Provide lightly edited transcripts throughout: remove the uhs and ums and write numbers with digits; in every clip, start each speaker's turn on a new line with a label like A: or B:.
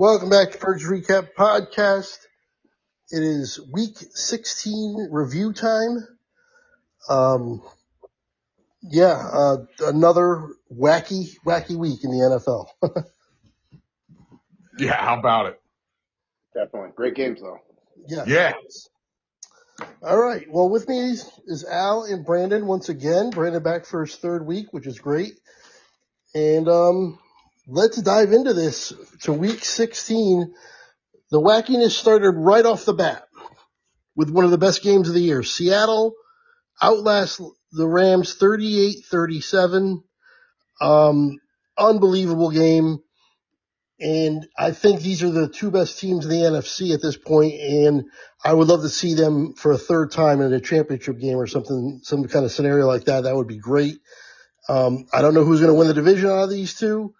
A: Welcome back to PERK'S reCAP podcast. It is week 16 review time. Another wacky week in the NFL.
B: Yeah, how about it?
C: Definitely. Great games, though.
A: Yes.
B: Yeah.
A: All right. Well, with me is Al and Brandon once again. Brandon back for his third week, which is great. And let's dive into this. To week 16, the wackiness started right off the bat with one of the best games of the year. Seattle outlast the Rams 38-37. Unbelievable game. And I think these are the two best teams in the NFC at this point, and I would love to see them for a third time in a championship game or something, some kind of scenario like that. That would be great. I don't know who's going to win the division out of these two,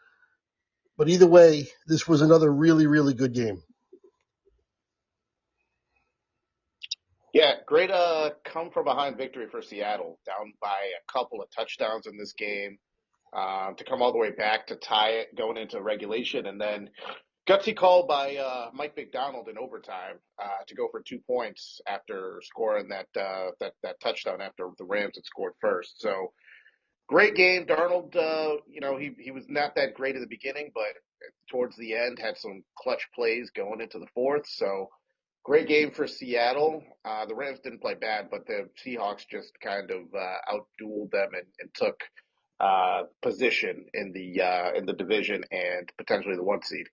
A: but either way, this was another really, really good game.
C: Yeah, great come from behind victory for Seattle, down by a couple of touchdowns in this game, to come all the way back to tie it going into regulation, and then gutsy call by Mike McDonald in overtime to go for 2 points after scoring that touchdown after the Rams had scored first. So great game. Darnold, he was not that great at the beginning, but towards the end had some clutch plays going into the fourth. So great game for Seattle. The Rams didn't play bad, but the Seahawks just kind of outdueled them and took position in the division and potentially the 1 seed.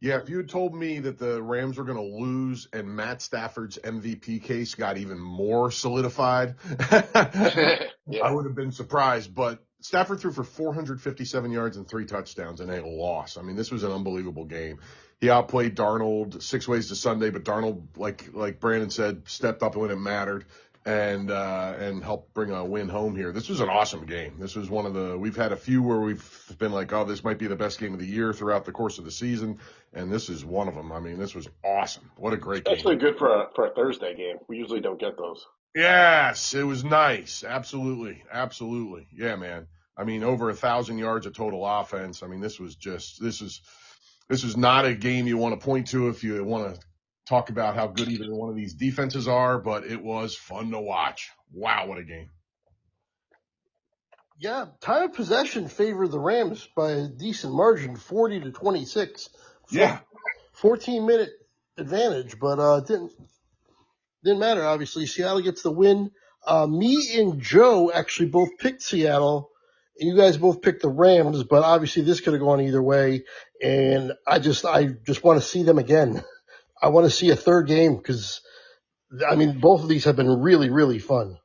B: Yeah, if you had told me that the Rams were going to lose and Matt Stafford's MVP case got even more solidified, I would have been surprised. But Stafford threw for 457 yards and 3 touchdowns and a loss. I mean, this was an unbelievable game. He outplayed Darnold 6 ways to Sunday, but Darnold, like Brandon said, stepped up when it mattered and helped bring a win home here. This was an awesome game. This was we've had a few where we've been like, oh, this might be the best game of the year throughout the course of the season, and this is one of them. I mean, this was awesome. What a great game.
C: Actually good for a Thursday game. We usually don't get those.
B: Yes, it was nice. Absolutely. Yeah, man. I mean, over 1,000 yards of total offense. I mean, this is not a game you want to point to if you want to talk about how good either one of these defenses are, but it was fun to watch. Wow, what a game.
A: Yeah, time of possession favored the Rams by a decent margin, 40-26.
B: Yeah.
A: 14-minute advantage, but didn't matter, obviously. Seattle gets the win. Me and Joe actually both picked Seattle, and you guys both picked the Rams, but obviously this could have gone either way, and I just want to see them again. I want to see a third game because, I mean, both of these have been really, really fun.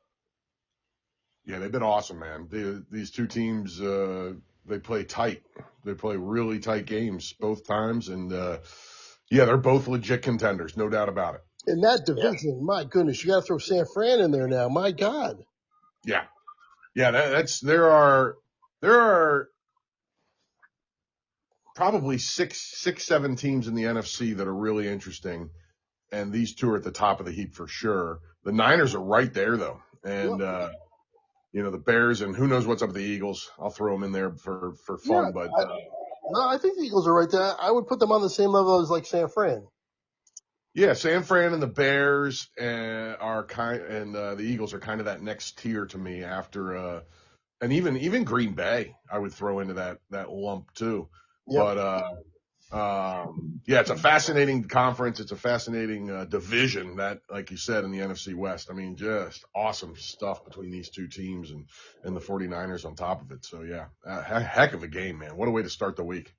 B: Yeah, they've been awesome, man. These two teams, they play tight. They play really tight games both times, and they're both legit contenders, no doubt about it.
A: In that division, my goodness, you got to throw San Fran in there now. My God.
B: Yeah. There are probably six, 7 teams in the NFC that are really interesting, and these two are at the top of the heap for sure. The Niners are right there, though, and the Bears, and who knows what's up with the Eagles. I'll throw them in there for fun, but
A: I think the Eagles are right there. I would put them on the same level as like San Fran.
B: Yeah, San Fran and the Bears are the Eagles are kind of that next tier to me after, and even Green Bay I would throw into that lump too. Yep. But it's a fascinating conference. It's a fascinating division that, like you said, in the NFC West. I mean, just awesome stuff between these two teams and the 49ers on top of it. So yeah, heck of a game, man. What a way to start the week.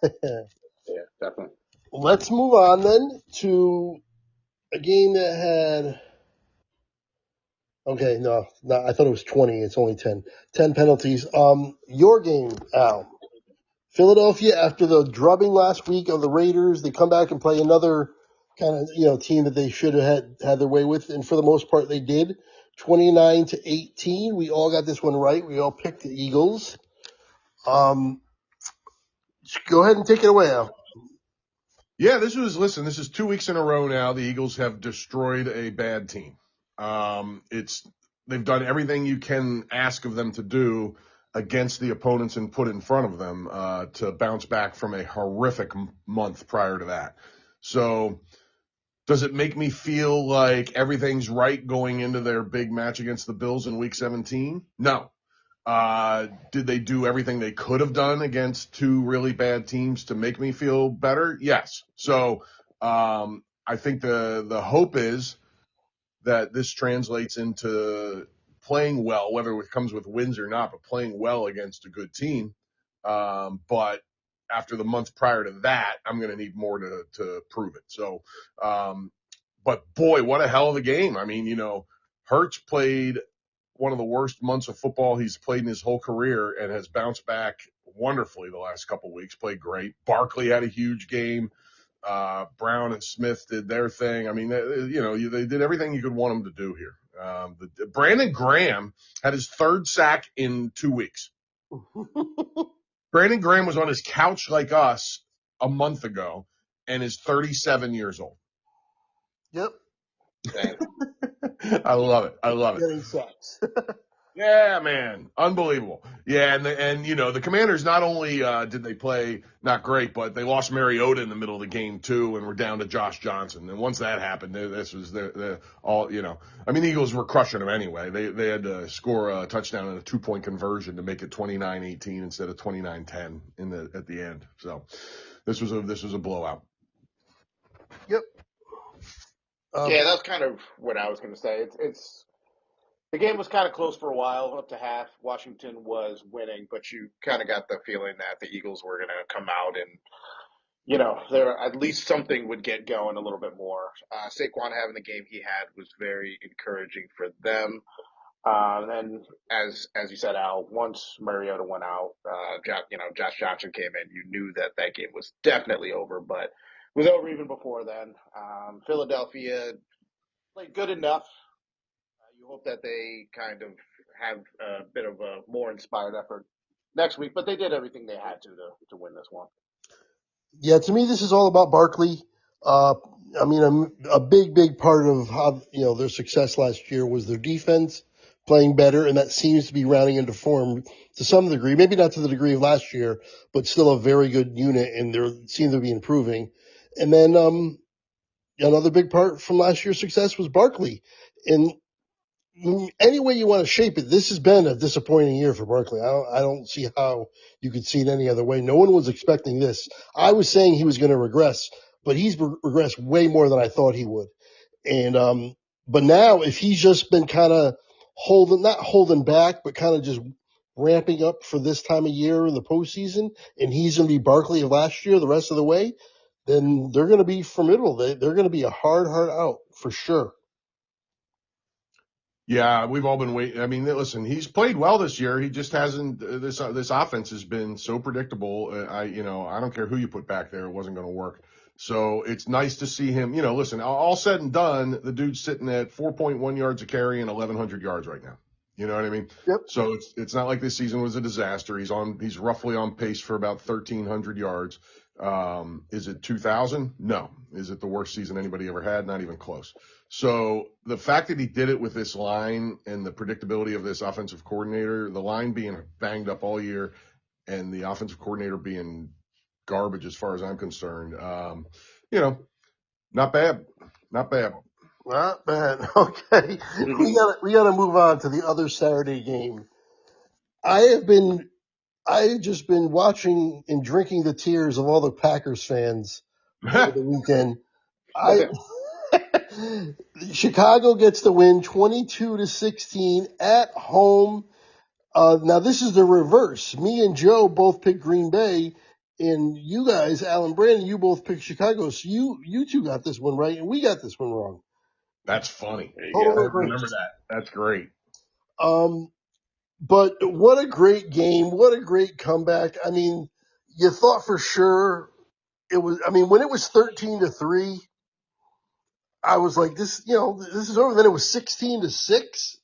C: Yeah, definitely.
A: Let's move on then to a game that had. Okay, no, I thought it was 20. It's only 10. 10 penalties. Your game, Al. Philadelphia, after the drubbing last week of the Raiders, they come back and play another kind of team that they should have had their way with, and for the most part they did. 29-18. We all got this one right. We all picked the Eagles. Go ahead and take it away, Al.
B: Yeah, this is 2 weeks in a row now. The Eagles have destroyed a bad team. They've done everything you can ask of them to do against the opponents and put in front of them to bounce back from a horrific month prior to that. So does it make me feel like everything's right going into their big match against the Bills in Week 17? No. Did they do everything they could have done against two really bad teams to make me feel better? Yes. So I think the hope is that this translates into playing well, whether it comes with wins or not, but playing well against a good team. But after the month prior to that, I'm going to need more to prove it. So, but boy, what a hell of a game. I mean, Hurts played one of the worst months of football he's played in his whole career and has bounced back wonderfully the last couple of weeks, played great. Barkley had a huge game. Brown and Smith did their thing. I mean, they did everything you could want them to do here. Brandon Graham had his third sack in 2 weeks. Brandon Graham was on his couch like us a month ago and is 37 years old.
A: Yep.
B: I love it. I love it.
A: Getting sacks.
B: Yeah, man. Unbelievable. Yeah, and the Commanders not only did they play not great, but they lost Mariota in the middle of the game too, and were down to Josh Johnson. And once that happened, this was all. I mean, the Eagles were crushing them anyway. They had to score a touchdown and a 2-point conversion to make it 29-18 instead of 29-10 at the end. So this was a blowout.
A: Yep.
C: Yeah, that's kind of what I was going to say. It's the game was kind of close for a while, up to half. Washington was winning, but you kind of got the feeling that the Eagles were going to come out and, there at least something would get going a little bit more. Saquon having the game he had was very encouraging for them. Then, as you said, Al, once Mariota went out, Josh Johnson came in. You knew that game was definitely over, but it was over even before then. Philadelphia played good enough. You hope that they kind of have a bit of a more inspired effort next week, but they did everything they had to win this one.
A: Yeah, to me, this is all about Barkley. I mean, a big part of how their success last year was their defense playing better, and that seems to be rounding into form to some degree. Maybe not to the degree of last year, but still a very good unit, and they seem to be improving. And then another big part from last year's success was Barkley. And any way you want to shape it, this has been a disappointing year for Barkley. I don't see how you could see it any other way. No one was expecting this. I was saying he was going to regress, but he's regressed way more than I thought he would. And but now if he's just been kind of not holding back, but kind of just ramping up for this time of year in the postseason, and he's going to be Barkley of last year the rest of the way, then they're going to be formidable. They're going to be a hard out for sure.
B: Yeah, we've all been waiting. I mean, listen, he's played well this year. He just hasn't. This offense has been so predictable. I don't care who you put back there, it wasn't going to work. So it's nice to see him. Listen, all said and done, the dude's sitting at 4.1 yards a carry and 1,100 yards right now. You know what I mean?
A: Yep.
B: So it's not like this season was a disaster. He's roughly on pace for about 1,300 yards. Is it 2,000? No. Is it the worst season anybody ever had? Not even close. So the fact that he did it with this line and the predictability of this offensive coordinator, the line being banged up all year and the offensive coordinator being garbage as far as I'm concerned, not bad. Not bad.
A: Not bad. Okay. We gotta move on to the other Saturday game. I have just been watching and drinking the tears of all the Packers fans over the weekend. Chicago gets the win 22-16 at home. Now this is the reverse. Me and Joe both picked Green Bay, and you guys, Alan Brandon, you both picked Chicago. So you two got this one right, and we got this one wrong.
B: That's funny.
A: Totally
B: remember that. That's great.
A: But what a great game. What a great comeback. I mean, you thought for sure it was, when it was 13-3, I was like, this is over. Then it was 16-6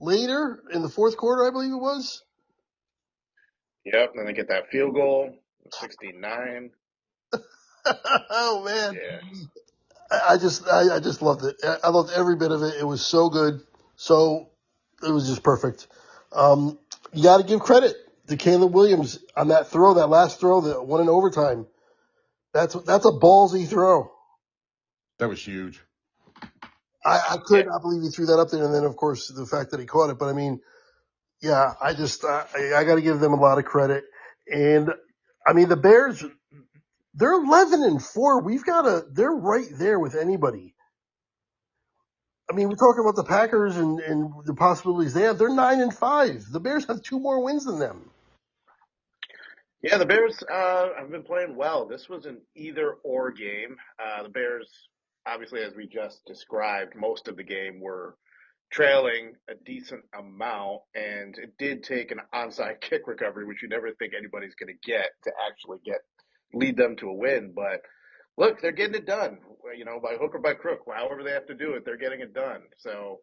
A: later in the fourth quarter, I believe it was.
C: Yep. Then they get that field goal, 69.
A: Oh man.
C: Yeah.
A: I just loved it. I loved every bit of it. It was so good. So it was just perfect. You got to give credit to Caleb Williams on that throw, that last throw that won in overtime. That's a ballsy throw.
B: That was huge.
A: I could not believe he threw that up there, and then of course the fact that he caught it. But I mean, yeah, I got to give them a lot of credit. And I mean, the Bears, they're 11-4. They're right there with anybody. I mean, we're talking about the Packers and the possibilities they have. They're 9-5. The Bears have 2 more wins than them.
C: Yeah, the Bears have been playing well. This was an either-or game. The Bears, obviously, as we just described, most of the game were trailing a decent amount, and it did take an onside kick recovery, which you never think anybody's going to get to actually lead them to a win. But look, they're getting it done. By hook or by crook, however they have to do it, they're getting it done. So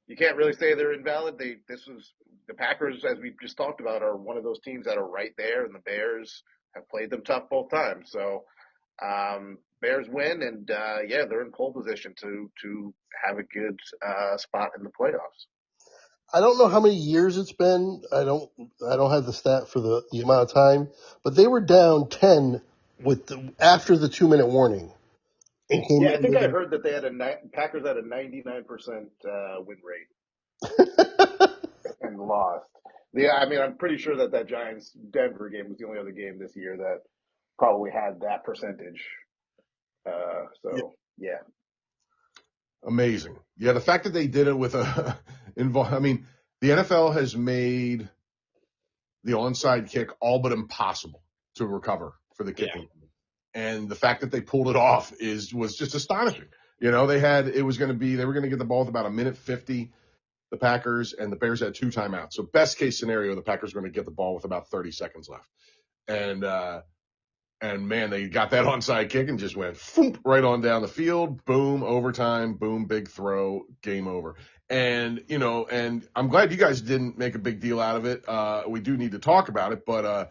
C: you can't really say they're invalid. The Packers, as we just talked about, are one of those teams that are right there, and the Bears have played them tough both times. So Bears win, and they're in pole position to have a good spot in the playoffs.
A: I don't know how many years it's been. I don't have the stat for the amount of time, but they were down 10 after the 2-minute warning.
C: Yeah, I think I heard that they had Packers had a 99% win rate and lost. Yeah, I mean, I'm pretty sure that Giants Denver game was the only other game this year that probably had that percentage. Yeah.
B: Amazing. Yeah, the fact that they did it with I mean, the NFL has made the onside kick all but impossible to recover for the kicking. Yeah. And the fact that they pulled it off was just astonishing. They were going to get the ball with about 1:50, the Packers, and the Bears had 2 timeouts. So best case scenario, the Packers were going to get the ball with about 30 seconds left. And man, they got that onside kick and just went right on down the field. Boom, overtime, boom, big throw, game over. And, and I'm glad you guys didn't make a big deal out of it. We do need to talk about it, but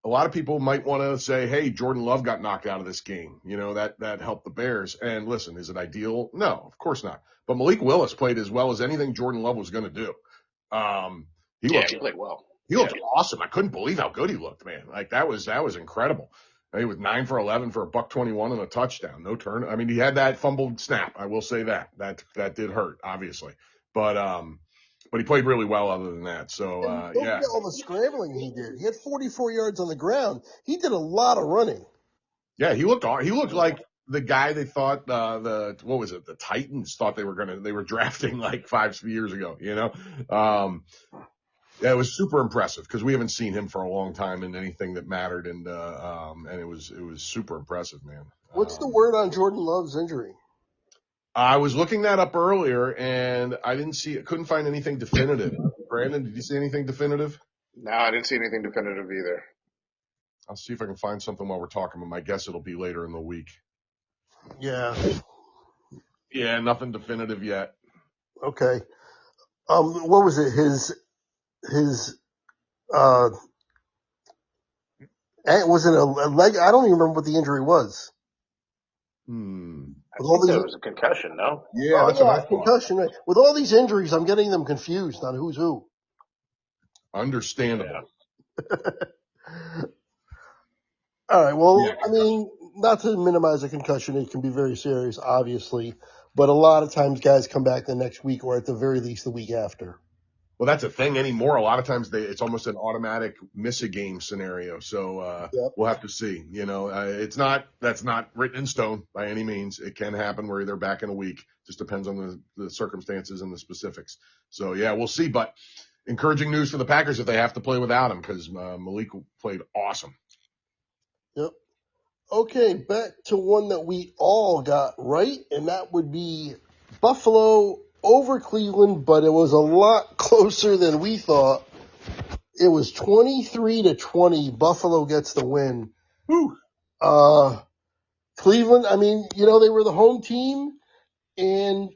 B: a lot of people might want to say, hey, Jordan Love got knocked out of this game. That helped the Bears. And listen, is it ideal? No, of course not. But Malik Willis played as well as anything Jordan Love was going to do.
C: He played well.
B: He looked awesome. I couldn't believe how good he looked, man. Like that was incredible. He was 9 for 11 for a $121 and a touchdown. No turn. I mean, he had that fumbled snap. I will say that did hurt, obviously, but he played really well other than that. So,
A: yeah. All the scrambling he did. He had 44 yards on the ground. He did a lot of running.
B: Yeah. He looked like the guy they thought, the Titans thought they were drafting like 5 years ago, Yeah, it was super impressive because we haven't seen him for a long time in anything that mattered, and it was super impressive, man.
A: What's the word on Jordan Love's injury?
B: I was looking that up earlier, and couldn't find anything definitive. Brandon, did you see anything definitive?
C: No, I didn't see anything definitive either.
B: I'll see if I can find something while we're talking, but my guess it'll be later in the week.
A: Yeah.
B: Yeah, nothing definitive yet.
A: Okay. What was it? Was it a leg? I don't even remember what the injury was.
C: I think there was a concussion, no?
B: Yeah, that's what I thought.
A: Concussion. Right. With all these injuries, I'm getting them confused on who's who.
B: Understandable.
A: Yeah. All right. Well, yeah. I mean, not to minimize a concussion, it can be very serious, obviously. But a lot of times guys come back the next week or at the very least the week after.
B: Well, that's a thing anymore. A lot of times it's almost an automatic miss a game scenario. So We'll have to see. That's not written in stone by any means. It can happen where they're back in a week. Just depends on the circumstances and the specifics. So, yeah, we'll see. But encouraging news for the Packers if they have to play without him because Malik played awesome.
A: Yep. Okay, back to one that we all got right, and that would be Buffalo over Cleveland, but it was a lot closer than we thought. It was 23-20. Buffalo gets the win.
B: Woo.
A: Cleveland, I mean, they were the home team, and,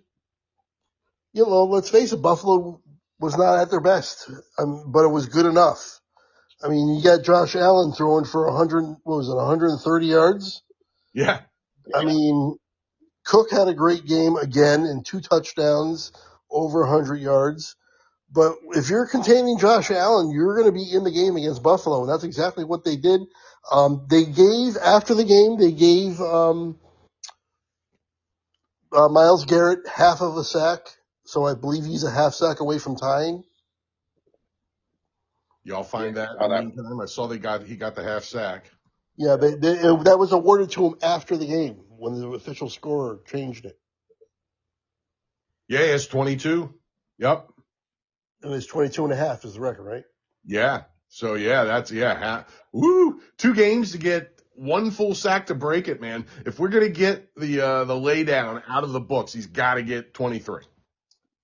A: let's face it, Buffalo was not at their best, but it was good enough. I mean, you got Josh Allen throwing for 130 yards?
B: Yeah.
A: I mean, Cook had a great game again and 2 touchdowns, over 100 yards. But if you're containing Josh Allen, you're going to be in the game against Buffalo, and that's exactly what they did. After the game, they gave Myles Garrett half of a sack, so I believe he's a half sack away from tying.
B: Y'all find that in the meantime? I saw he got the half sack.
A: Yeah, that was awarded to him after the game when the official scorer changed it.
B: Yeah, it's 22. Yep.
A: And it's 22.5 is the record, right?
B: Yeah. So woo! 2 games to get 1 full sack to break it, man. If we're gonna get the lay down out of the books, he's got to get 23.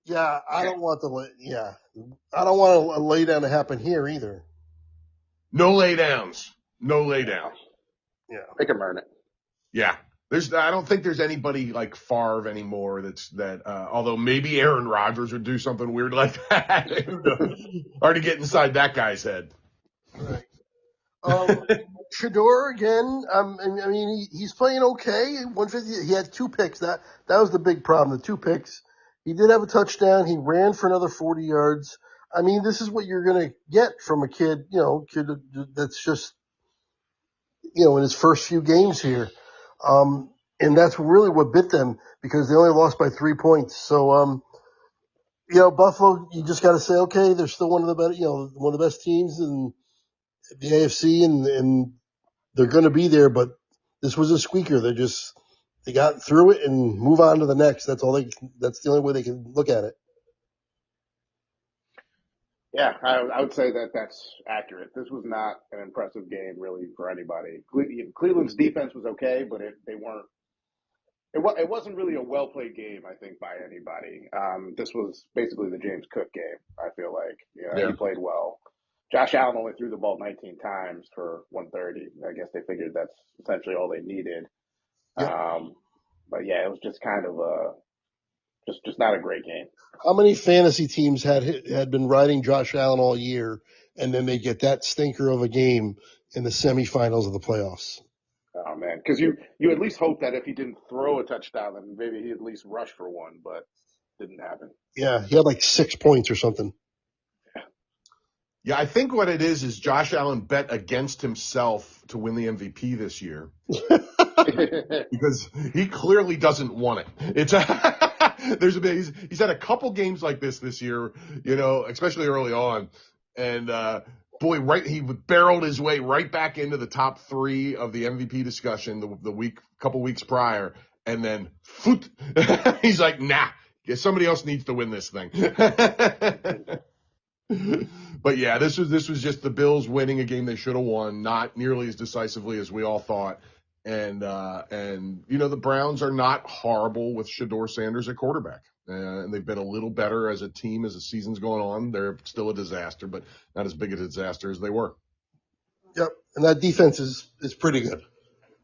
A: Yeah, I don't want a lay down to happen here either.
B: No lay downs. No lay down.
A: Yeah.
C: They can earn it.
B: Yeah. I don't think there's anybody like Favre anymore although maybe Aaron Rodgers would do something weird like that. Hard to get inside that guy's head.
A: Right. Shedeur again. I mean, he's playing okay. 150. He had 2 picks. That was the big problem. The 2 picks. He did have a touchdown. He ran for another 40 yards. I mean, this is what you're going to get from a kid that's just, in his first few games here. And that's really what bit them because they only lost by 3 points. So, Buffalo, you just got to say, okay, they're still one of the best teams in the AFC and they're going to be there, but this was a squeaker. They got through it and move on to the next. That's the only way they can look at it.
C: Yeah, I would say that's accurate. This was not an impressive game really for anybody. Cleveland's defense was okay, but it wasn't really a well played game, I think, by anybody. This was basically the James Cook game. I feel like He played well. Josh Allen only threw the ball 19 times for 130. I guess they figured that's essentially all they needed.
A: Yep.
C: But yeah, it was just kind of just not a great game.
A: How many fantasy teams had been riding Josh Allen all year, and then they get that stinker of a game in the semifinals of the playoffs?
C: Oh man, because you at least hope that if he didn't throw a touchdown, then maybe he'd at least rush for one, but didn't happen.
A: Yeah, he had like 6 points or something.
B: Yeah, I think what it is Josh Allen bet against himself to win the MVP this year because he clearly doesn't want it. He's had a couple games like this year, especially early on, and he barreled his way right back into the top 3 of the MVP discussion couple weeks prior, and then he's like, nah, somebody else needs to win this thing. But yeah, this was just the Bills winning a game they should have won, not nearly as decisively as we all thought. And the Browns are not horrible with Shedeur Sanders at quarterback. And they've been a little better as a team as the season's going on. They're still a disaster, but not as big a disaster as they were.
A: Yep. And that defense is pretty good.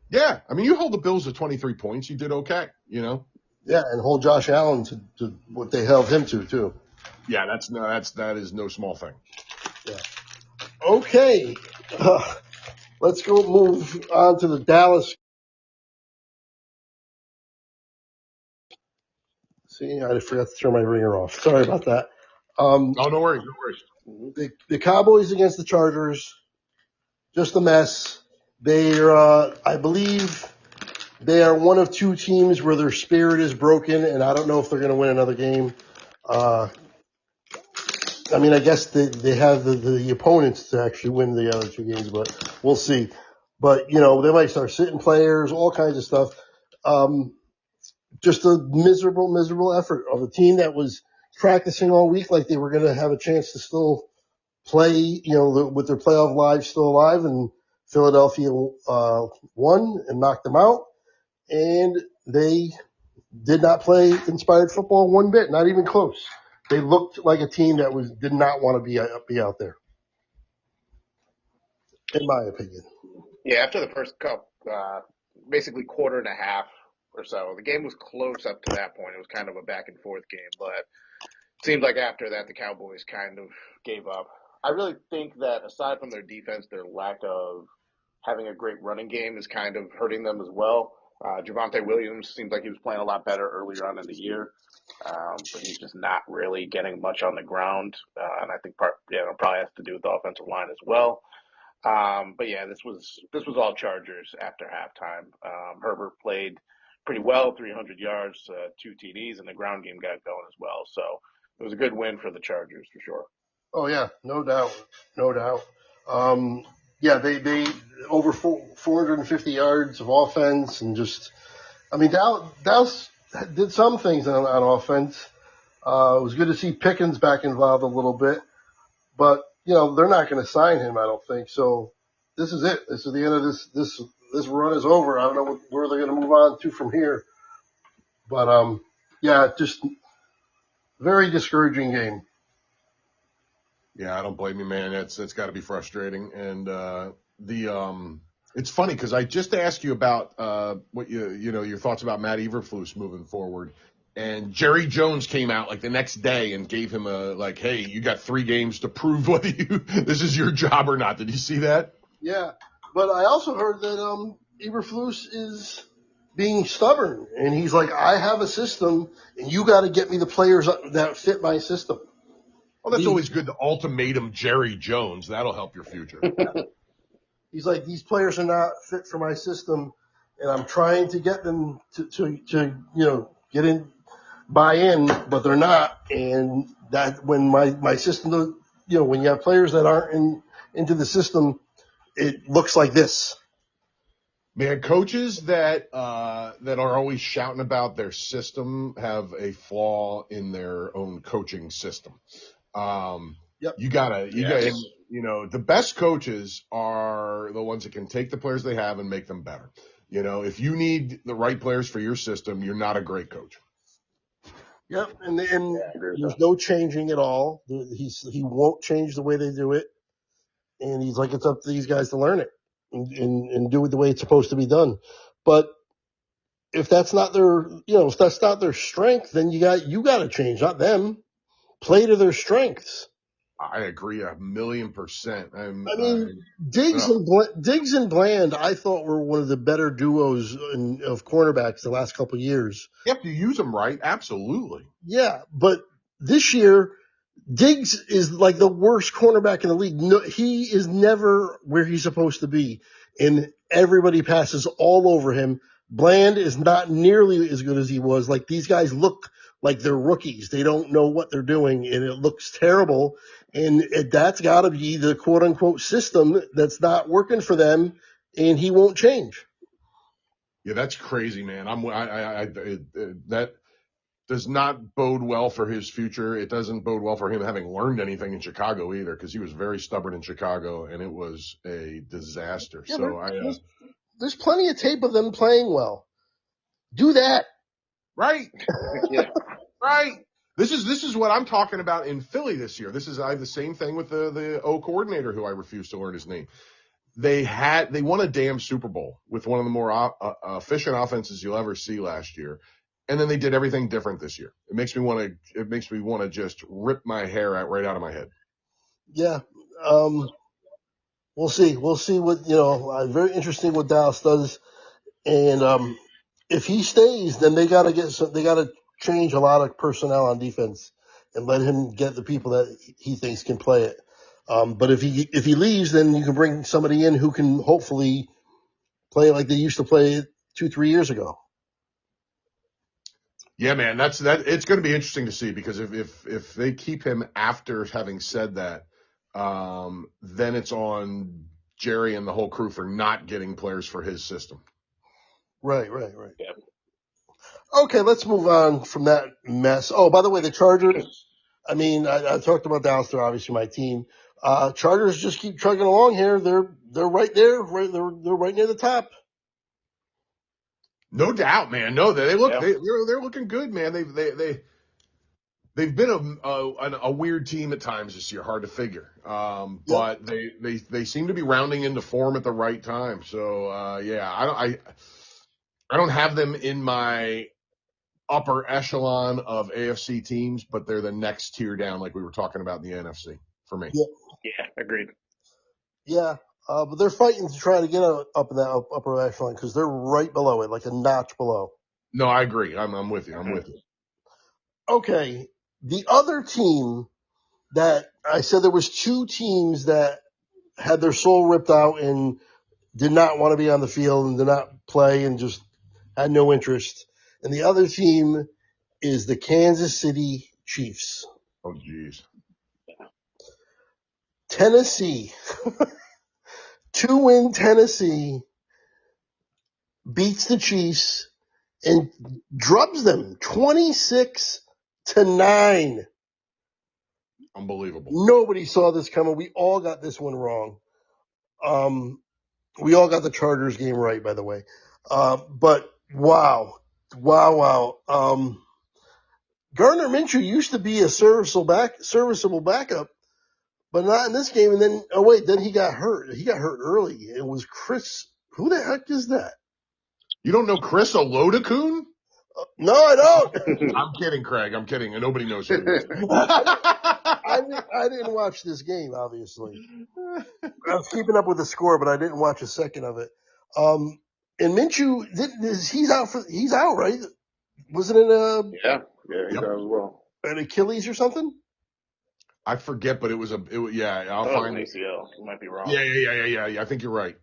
B: Yeah. I mean, you hold the Bills to 23 points, you did okay, Yeah,
A: and hold Josh Allen to what they held him to too.
B: Yeah, that is no small thing.
A: Yeah. Okay. Let's go move on to the Dallas. See, I forgot to turn my ringer off. Sorry about that.
B: No worries.
A: The Cowboys against the Chargers, just a mess. I believe they are one of 2 teams where their spirit is broken, and I don't know if they're going to win another game. I mean, I guess they have the opponents to actually win the other 2 games, but we'll see. But, they might start sitting players, all kinds of stuff. Just a miserable effort of a team that was practicing all week like they were going to have a chance to still play, with their playoff lives still alive. And Philadelphia won and knocked them out. And they did not play inspired football one bit, not even close. They looked like a team that did not want to be out there, in my opinion.
C: Yeah, after the first basically quarter and a half or so, the game was close up to that point. It was kind of a back and forth game, but it seemed like after that the Cowboys kind of gave up. I really think that aside from their defense, their lack of having a great running game is kind of hurting them as well. Javonte Williams seems like he was playing a lot better earlier on in the year, but he's just not really getting much on the ground, and I think probably has to do with the offensive line as well. But yeah, this was all Chargers after halftime. Herbert played pretty well, 300 yards, 2 TDs, and the ground game got going as well. So it was a good win for the Chargers for sure.
A: Oh yeah, no doubt, no doubt. Yeah, they over 450 yards of offense, and just, I mean, Dallas did some things on offense. It was good to see Pickens back involved a little bit, but they're not going to sign him, I don't think. So this is it. This is the end of this run is over. I don't know where they're going to move on to from here, but yeah, just very discouraging game.
B: Yeah, I don't blame you, man. It's got to be frustrating. And it's funny because I just asked you about what your thoughts about Matt Eberflus moving forward, and Jerry Jones came out like the next day and gave him hey, you got 3 games to prove whether this is your job or not. Did you see that?
A: Yeah, but I also heard that Eberflus is being stubborn, and he's like, I have a system, and you got to get me the players that fit my system.
B: Well, that's always good to ultimatum Jerry Jones. That'll help your future.
A: He's like, these players are not fit for my system, and I'm trying to get them to get in, buy in, but they're not. And that when my system, when you have players that aren't into the system, it looks like this.
B: Man, coaches that are always shouting about their system have a flaw in their own coaching system.
A: Yep.
B: You gotta, the best coaches are the ones that can take the players they have and make them better. If you need the right players for your system, you're not a great coach.
A: Yep. And there's no changing at all. He won't change the way they do it. And he's like, it's up to these guys to learn it and do it the way it's supposed to be done. But if that's not their strength, then you got to change, not them. Play to their strengths.
B: I agree 1,000,000%.
A: Diggs and Bland, I thought were one of the better duos of cornerbacks the last couple of years.
B: You have to use them right, absolutely.
A: Yeah, but this year, Diggs is like the worst cornerback in the league. No, he is never where he's supposed to be, and everybody passes all over him. Bland is not nearly as good as he was. Like, these guys look like they're rookies. They don't know what they're doing, and it looks terrible. And that's got to be the quote-unquote system that's not working for them, and he won't change.
B: Yeah, that's crazy, man. That does not bode well for his future. It doesn't bode well for him having learned anything in Chicago either, because he was very stubborn in Chicago, and it was a disaster.
A: Yeah,
B: so
A: there's plenty of tape of them playing well. Do that.
B: Right. Yeah. Right. This is what I'm talking about in Philly this year. I have the same thing with the O coordinator, who I refuse to learn his name. They won a damn Super Bowl with one of the more efficient offenses you'll ever see last year, and then they did everything different this year. It makes me want to just rip my hair right out of my head.
A: Yeah. We'll see. We'll see what very interesting what Dallas does, and if he stays, then they got to change a lot of personnel on defense and let him get the people that he thinks can play it. But if he leaves, then you can bring somebody in who can hopefully play like they used to play 2-3 years ago.
B: Yeah, man, it's going to be interesting to see, because if they keep him after having said that, then it's on Jerry and the whole crew for not getting players for his system.
A: Right.
C: Yeah.
A: Okay, let's move on from that mess. Oh, by the way, the Chargers, I talked about Dallas. They're obviously my team. Chargers just keep chugging along here. They're right there. They're right near the top.
B: No doubt, man. No, they're looking good, man. They've been a weird team at times this year, hard to figure. But they seem to be rounding into form at the right time. So I don't have them in my upper echelon of AFC teams, but they're the next tier down, like we were talking about in the NFC for me.
C: Yeah, agreed.
A: Yeah. But they're fighting to try to get up in that upper echelon because they're right below it, like a notch below.
B: No, I agree. I'm with you. I'm with you.
A: Okay, the other team that I said there was two teams that had their soul ripped out and did not want to be on the field and did not play and just had no interest. And the other team is the Kansas City Chiefs.
B: Oh, geez.
A: Tennessee. 2-win Tennessee beats the Chiefs and drubs them 26-9.
B: Unbelievable.
A: Nobody saw this coming. We all got this one wrong. We all got the Chargers game right, by the way. But wow. Gardner Minshew used to be a serviceable backup, but not in this game. And then, then he got hurt. He got hurt early. It was Chris. Who the heck is that?
B: You don't know Chris Olodokun?
A: No, I don't.
B: I'm kidding, Craig. I'm kidding. And nobody knows who he is.
A: I didn't watch this game, obviously. I was keeping up with the score, but I didn't watch a second of it. And Minshew, he's out, right? Wasn't it
C: Yeah, he does as well.
A: An Achilles or something?
B: I forget, but I'll find
C: an ACL. You might be wrong.
B: Yeah. I think you're right.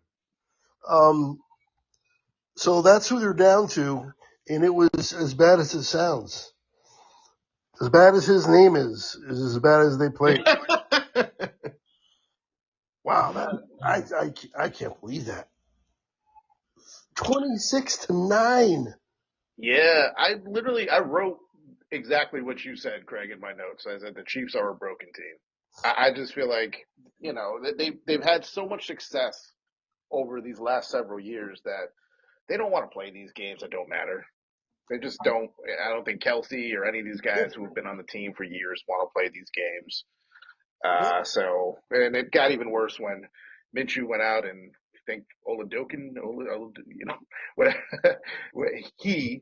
A: So that's who they're down to, and it was as bad as it sounds. As bad as his name is as bad as they played. Wow, I can't believe that. 26-9.
C: Yeah, I wrote exactly what you said, Craig, in my notes. I said the Chiefs are a broken team. I just feel like, they've had so much success over these last several years that they don't want to play these games that don't matter. They just don't. I don't think Kelsey or any of these guys who have been on the team for years want to play these games. And it got even worse when Minshew went out and I think Oladokun, he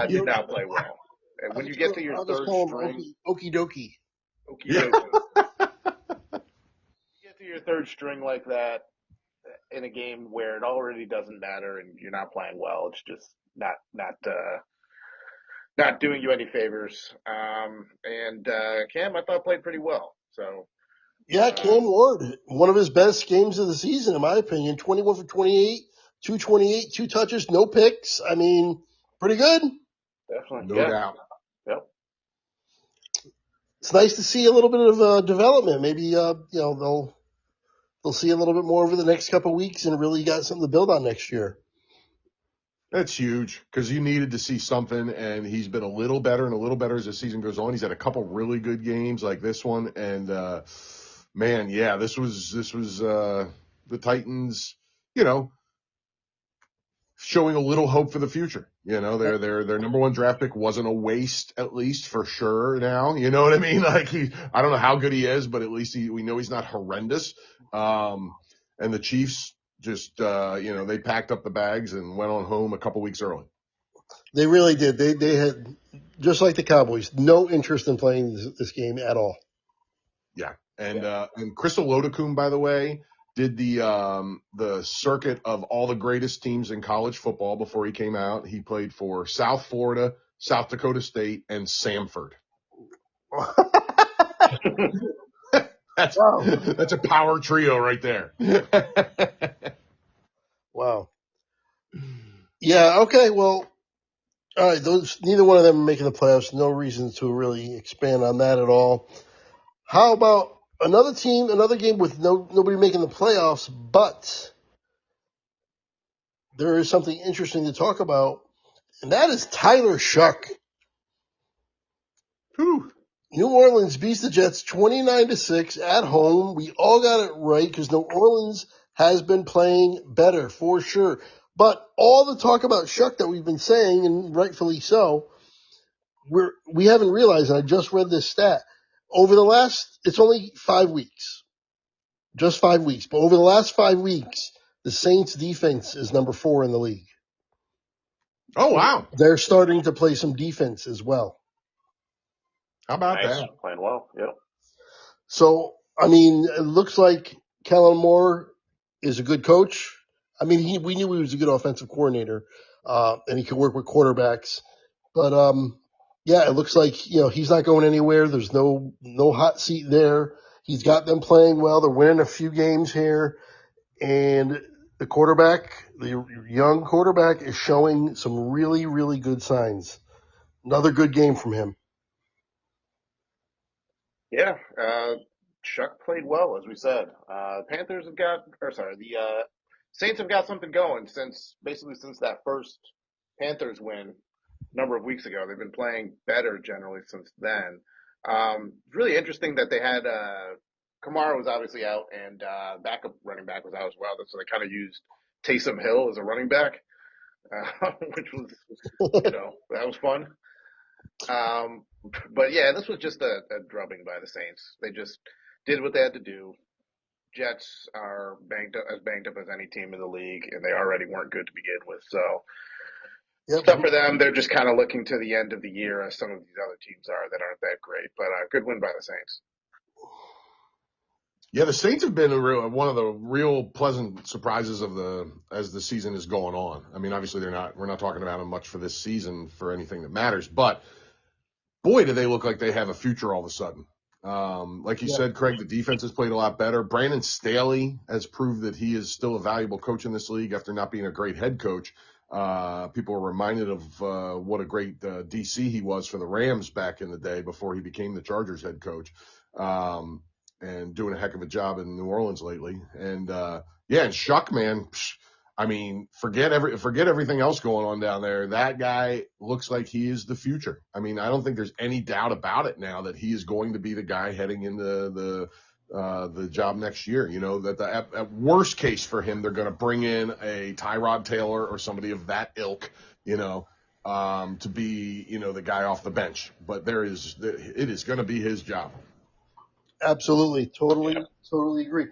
C: did not play well. And when you get to your third string,
A: Okie dokie.
C: You get to your third string like that in a game where it already doesn't matter and you're not playing well, it's just not doing you any favors. Cam, I thought, played pretty well. So
A: yeah, Cam Ward, one of his best games of the season, in my opinion. 21 for 28, 228, 2 touches, no picks. I mean, pretty good.
C: Definitely,
B: No doubt.
C: Yep.
A: It's nice to see a little bit of development. Maybe they'll see a little bit more over the next couple of weeks and really got something to build on next year.
B: That's huge because you needed to see something, and he's been a little better as the season goes on. He's had a couple really good games like this one, and this was the Titans, showing a little hope for the future. Their number one draft pick wasn't a waste, at least for sure now. You know what I mean? Like I don't know how good he is, but at least we know he's not horrendous. And the Chiefs just, they packed up the bags and went on home a couple weeks early.
A: They really did. They had, just like the Cowboys, no interest in playing this game at all.
B: Yeah. And Chris Olodokun, by the way, did the circuit of all the greatest teams in college football before he came out. He played for South Florida, South Dakota State, and Samford. That's a power trio right there.
A: Wow. Yeah, okay, well, all right, neither one of them are making the playoffs. No reason to really expand on that at all. How about another game with nobody making the playoffs, but there is something interesting to talk about, and that is Tyler Shuck.
B: Whew.
A: New Orleans beats the Jets 29-6 at home. We all got it right because New Orleans has been playing better for sure. But all the talk about Shuck that we've been saying, and rightfully so, we haven't realized, and I just read this stat, it's only 5 weeks. Just 5 weeks. But over the last 5 weeks, the Saints defense is number 4 in the league.
B: Oh, wow.
A: They're starting to play some defense as well.
B: How about that?
C: Playing well, yep.
A: So, I mean, it looks like Kellen Moore is a good coach. I mean, we knew he was a good offensive coordinator, and he could work with quarterbacks. But yeah, it looks like he's not going anywhere. There's no hot seat there. He's got them playing well. They're winning a few games here, and the young quarterback, is showing some really, really good signs. Another good game from him.
C: Yeah, Chuck played well, as we said. The Saints have got something going since that first Panthers win a number of weeks ago. They've been playing better generally since then. Really interesting that they had Kamara was obviously out and backup running back was out as well. So they kind of used Taysom Hill as a running back, which was that was fun. But yeah, this was just a drubbing by the Saints. They just did what they had to do. Jets are banged up as any team in the league, and they already weren't good to begin with. So, stuff for them. They're just kind of looking to the end of the year, as some of these other teams are that aren't that great. But good win by the Saints.
B: Yeah, the Saints have been one of the real pleasant surprises as the season is going on. I mean, obviously we're not talking about them much for this season for anything that matters, but boy, do they look like they have a future all of a sudden. Like you said, Craig, the defense has played a lot better. Brandon Staley has proved that he is still a valuable coach in this league after not being a great head coach. People are reminded of what a great DC he was for the Rams back in the day before he became the Chargers head coach. And doing a heck of a job in New Orleans lately. And and Shuck, man, I mean, forget everything else going on down there. That guy looks like he is the future. I mean, I don't think there's any doubt about it now that he is going to be the guy heading into the job next year. That at worst case for him, they're going to bring in a Tyrod Taylor or somebody of that ilk, to be, the guy off the bench. But it is going to be his job.
A: Absolutely. Totally agree.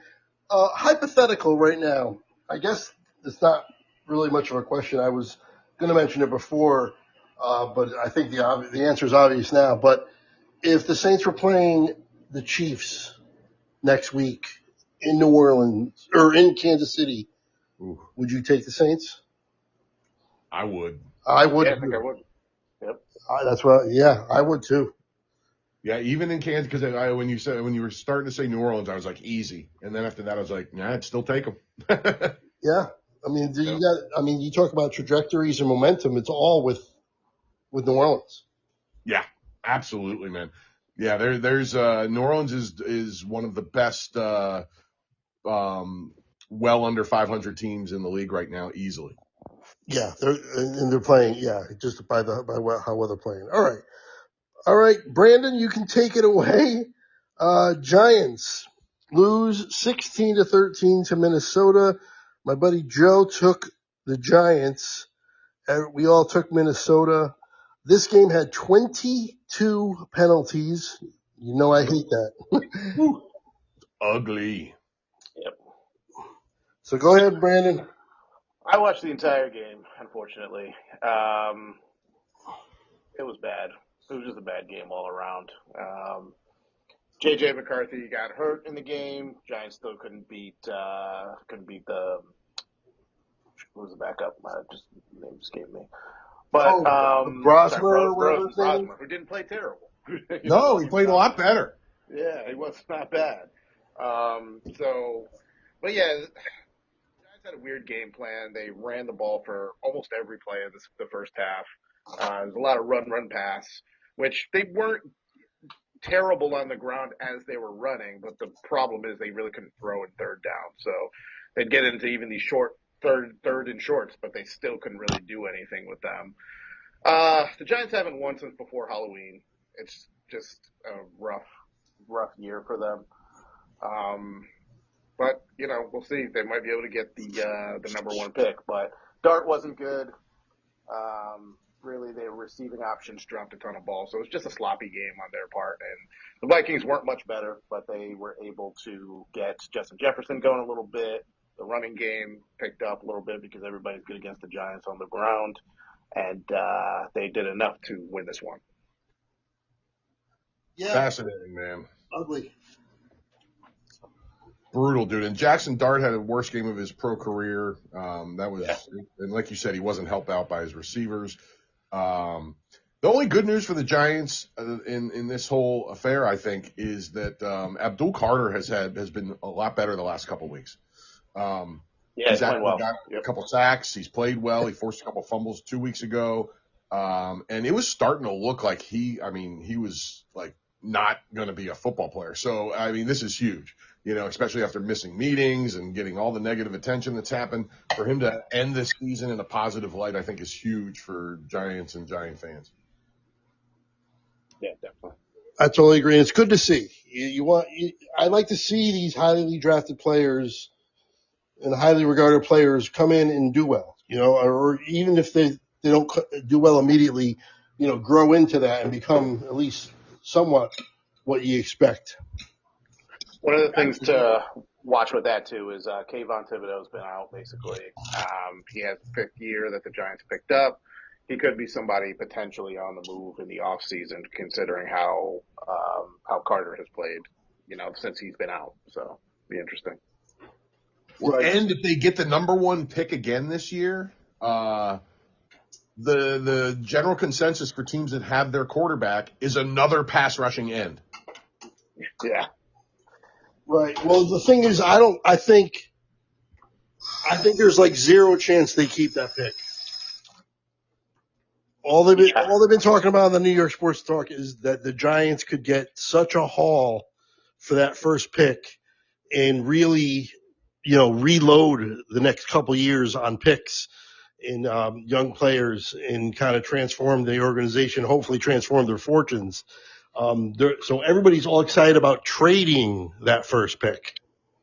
A: Hypothetical right now. I guess it's not really much of a question. I was going to mention it before, but I think the answer is obvious now. But if the Saints were playing the Chiefs next week in New Orleans or in Kansas City, would you take the Saints?
B: I would.
A: I would.
C: Yeah, I think I would. Yep.
A: I would too.
B: Yeah, even in Kansas, because when you were starting to say New Orleans, I was like easy, and then after that, I was like, nah, I'd still take them.
A: Yeah, I mean, you talk about trajectories and momentum. It's all with New Orleans.
B: Yeah, absolutely, man. Yeah, there's New Orleans is one of the best, well under 500 teams in the league right now, easily.
A: Yeah, they're playing. Yeah, just by how well they're playing. All right, Brandon, you can take it away. Giants lose 16-13 to Minnesota. My buddy Joe took the Giants. We all took Minnesota. This game had 22 penalties. I hate that.
B: Ugly.
C: Yep.
A: So go ahead, Brandon.
C: I watched the entire game, unfortunately. It was bad. It was just a bad game all around. J.J. McCarthy got hurt in the game. Giants still couldn't beat the who was the backup? Name escaped me. But Brosmer, who didn't play terrible.
B: No, he played a lot better.
C: Yeah, he was not bad. But yeah, the Giants had a weird game plan. They ran the ball for almost every play of the first half. There's a lot of run, pass, which they weren't terrible on the ground as they were running, but the problem is they really couldn't throw in third down. So they'd get into even these short third and shorts, but they still couldn't really do anything with them. The Giants haven't won since before Halloween. It's just a rough year for them. But we'll see. They might be able to get the number one pick, but Dart wasn't good. Really, their receiving options dropped a ton of balls, so it was just a sloppy game on their part. And the Vikings weren't much better, but they were able to get Justin Jefferson going a little bit. The running game picked up a little bit because everybody's good against the Giants on the ground, and they did enough to win this one.
A: Yeah,
B: fascinating, man.
A: Ugly.
B: Brutal, dude. And Jackson Dart had a worst game of his pro career. And like you said, he wasn't helped out by his receivers. The only good news for the Giants in this whole affair, I think, is that Abdul Carter has been a lot better the last couple of weeks.
C: He's played well.
B: Got a couple sacks. He's played well. He forced a couple fumbles 2 weeks ago. And it was starting to look like he was like not going to be a football player. So, I mean, this is huge, especially after missing meetings and getting all the negative attention that's happened. For him to end this season in a positive light, I think is huge for Giants and Giant fans.
C: Yeah, definitely.
A: I totally agree. It's good to see. I like to see these highly drafted players and highly regarded players come in and do well, or even if they don't do well immediately, grow into that and become at least somewhat what you expect.
C: One of the things to watch with that too is Kayvon Thibodeau's been out basically. He has the fifth year that the Giants picked up. He could be somebody potentially on the move in the off season, considering how Carter has played, since he's been out. So be interesting.
B: And if they get the number one pick again this year, the general consensus for teams that have their quarterback is another pass rushing end.
C: Yeah.
A: Right. Well, the thing is, I think there's like zero chance they keep that pick. All they've been talking about in the New York Sports Talk is that the Giants could get such a haul for that first pick and really, reload the next couple years on picks in young players and kind of transform the organization, hopefully transform their fortunes. So everybody's all excited about trading that first pick.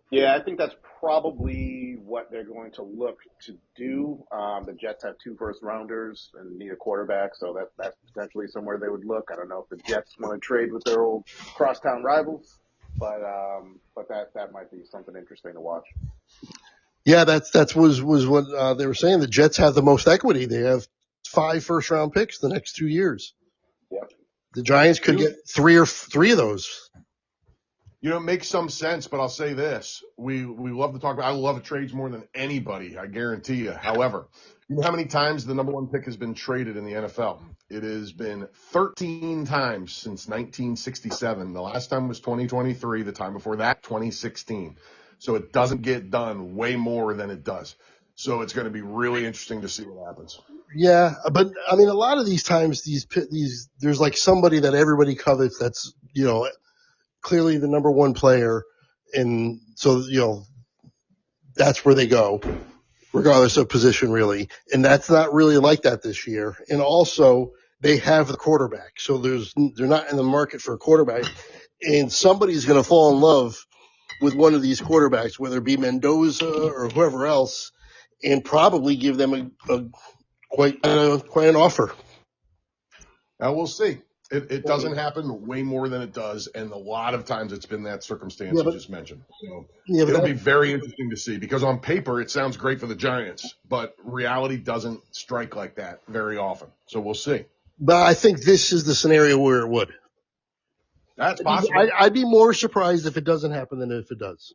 C: Yeah, I think that's probably what they're going to look to do. The Jets have 2 first-rounders and need a quarterback, so that's potentially somewhere they would look. I don't know if the Jets want to trade with their old crosstown rivals, but that might be something interesting to watch.
A: Yeah, that was what they were saying. The Jets have the most equity. They have 5 first-round picks the next 2 years.
C: Yep.
A: The Giants could get three of those.
B: It makes some sense, but I'll say this. We love to talk about – I love trades more than anybody, I guarantee you. However, you know how many times the number one pick has been traded in the NFL? It has been 13 times since 1967. The last time was 2023. The time before that, 2016. So it doesn't get done way more than it does. So it's going to be really interesting to see what happens.
A: Yeah, but I mean, a lot of these times, there's like somebody that everybody covets that's, clearly the number one player. And so, that's where they go, regardless of position, really. And that's not really like that this year. And also, they have the quarterback. So they're not in the market for a quarterback. And somebody's going to fall in love with one of these quarterbacks, whether it be Mendoza or whoever else, and probably give them quite an offer.
B: Now we'll see. It doesn't happen way more than it does, and a lot of times it's been that circumstance you just mentioned. So it'll be very interesting to see, because on paper it sounds great for the Giants, but reality doesn't strike like that very often. So we'll see.
A: But I think this is the scenario where it would.
B: That's possible.
A: I'd be more surprised if it doesn't happen than if it does.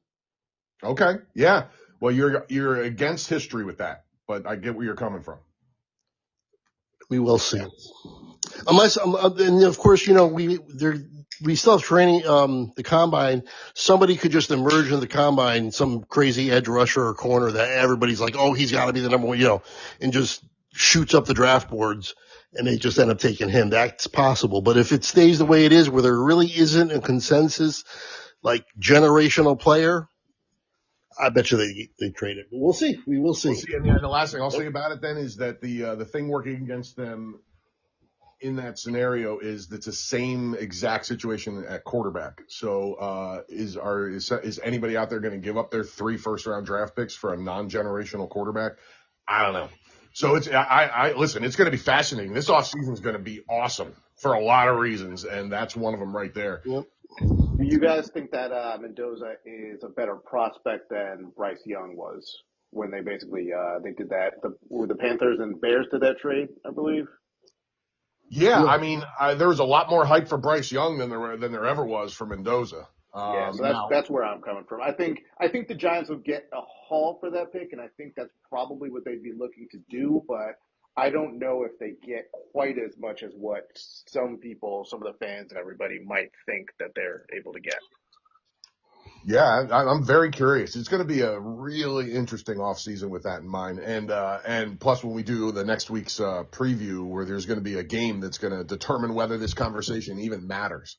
B: Okay. Yeah. Well, you're against history with that, but I get where you're coming from.
A: We will see. Unless, and of course, we still have training, the combine. Somebody could just emerge in the combine, some crazy edge rusher or corner that everybody's like, oh, he's got to be the number one, and just shoots up the draft boards, and they just end up taking him. That's possible. But if it stays the way it is, where there really isn't a consensus, like generational player, I bet you they trade it. But we'll see. We will see.
B: We'll see. And the last thing I'll say about it then is that the thing working against them in that scenario is that's the same exact situation at quarterback. So is anybody out there going to give up their 3 first-round draft picks for a non-generational quarterback? I don't know. So listen, it's going to be fascinating. This offseason is going to be awesome for a lot of reasons, and that's one of them right there.
A: Yep.
C: Do you guys think that Mendoza is a better prospect than Bryce Young was when they basically they did that? The Panthers and Bears did that trade, I believe.
B: Yeah, I mean, there was a lot more hype for Bryce Young than there ever was for Mendoza.
C: Yeah, so
B: Now,
C: that's where I'm coming from. I think the Giants will get a haul for that pick, and I think that's probably what they'd be looking to do. But I don't know if they get quite as much as what some people, some of the fans, and everybody might think that they're able to get.
B: yeah, I'm very curious. It's going to be a really interesting offseason with that in mind. And plus when we do the next week's preview where there's going to be a game that's going to determine whether this conversation even matters.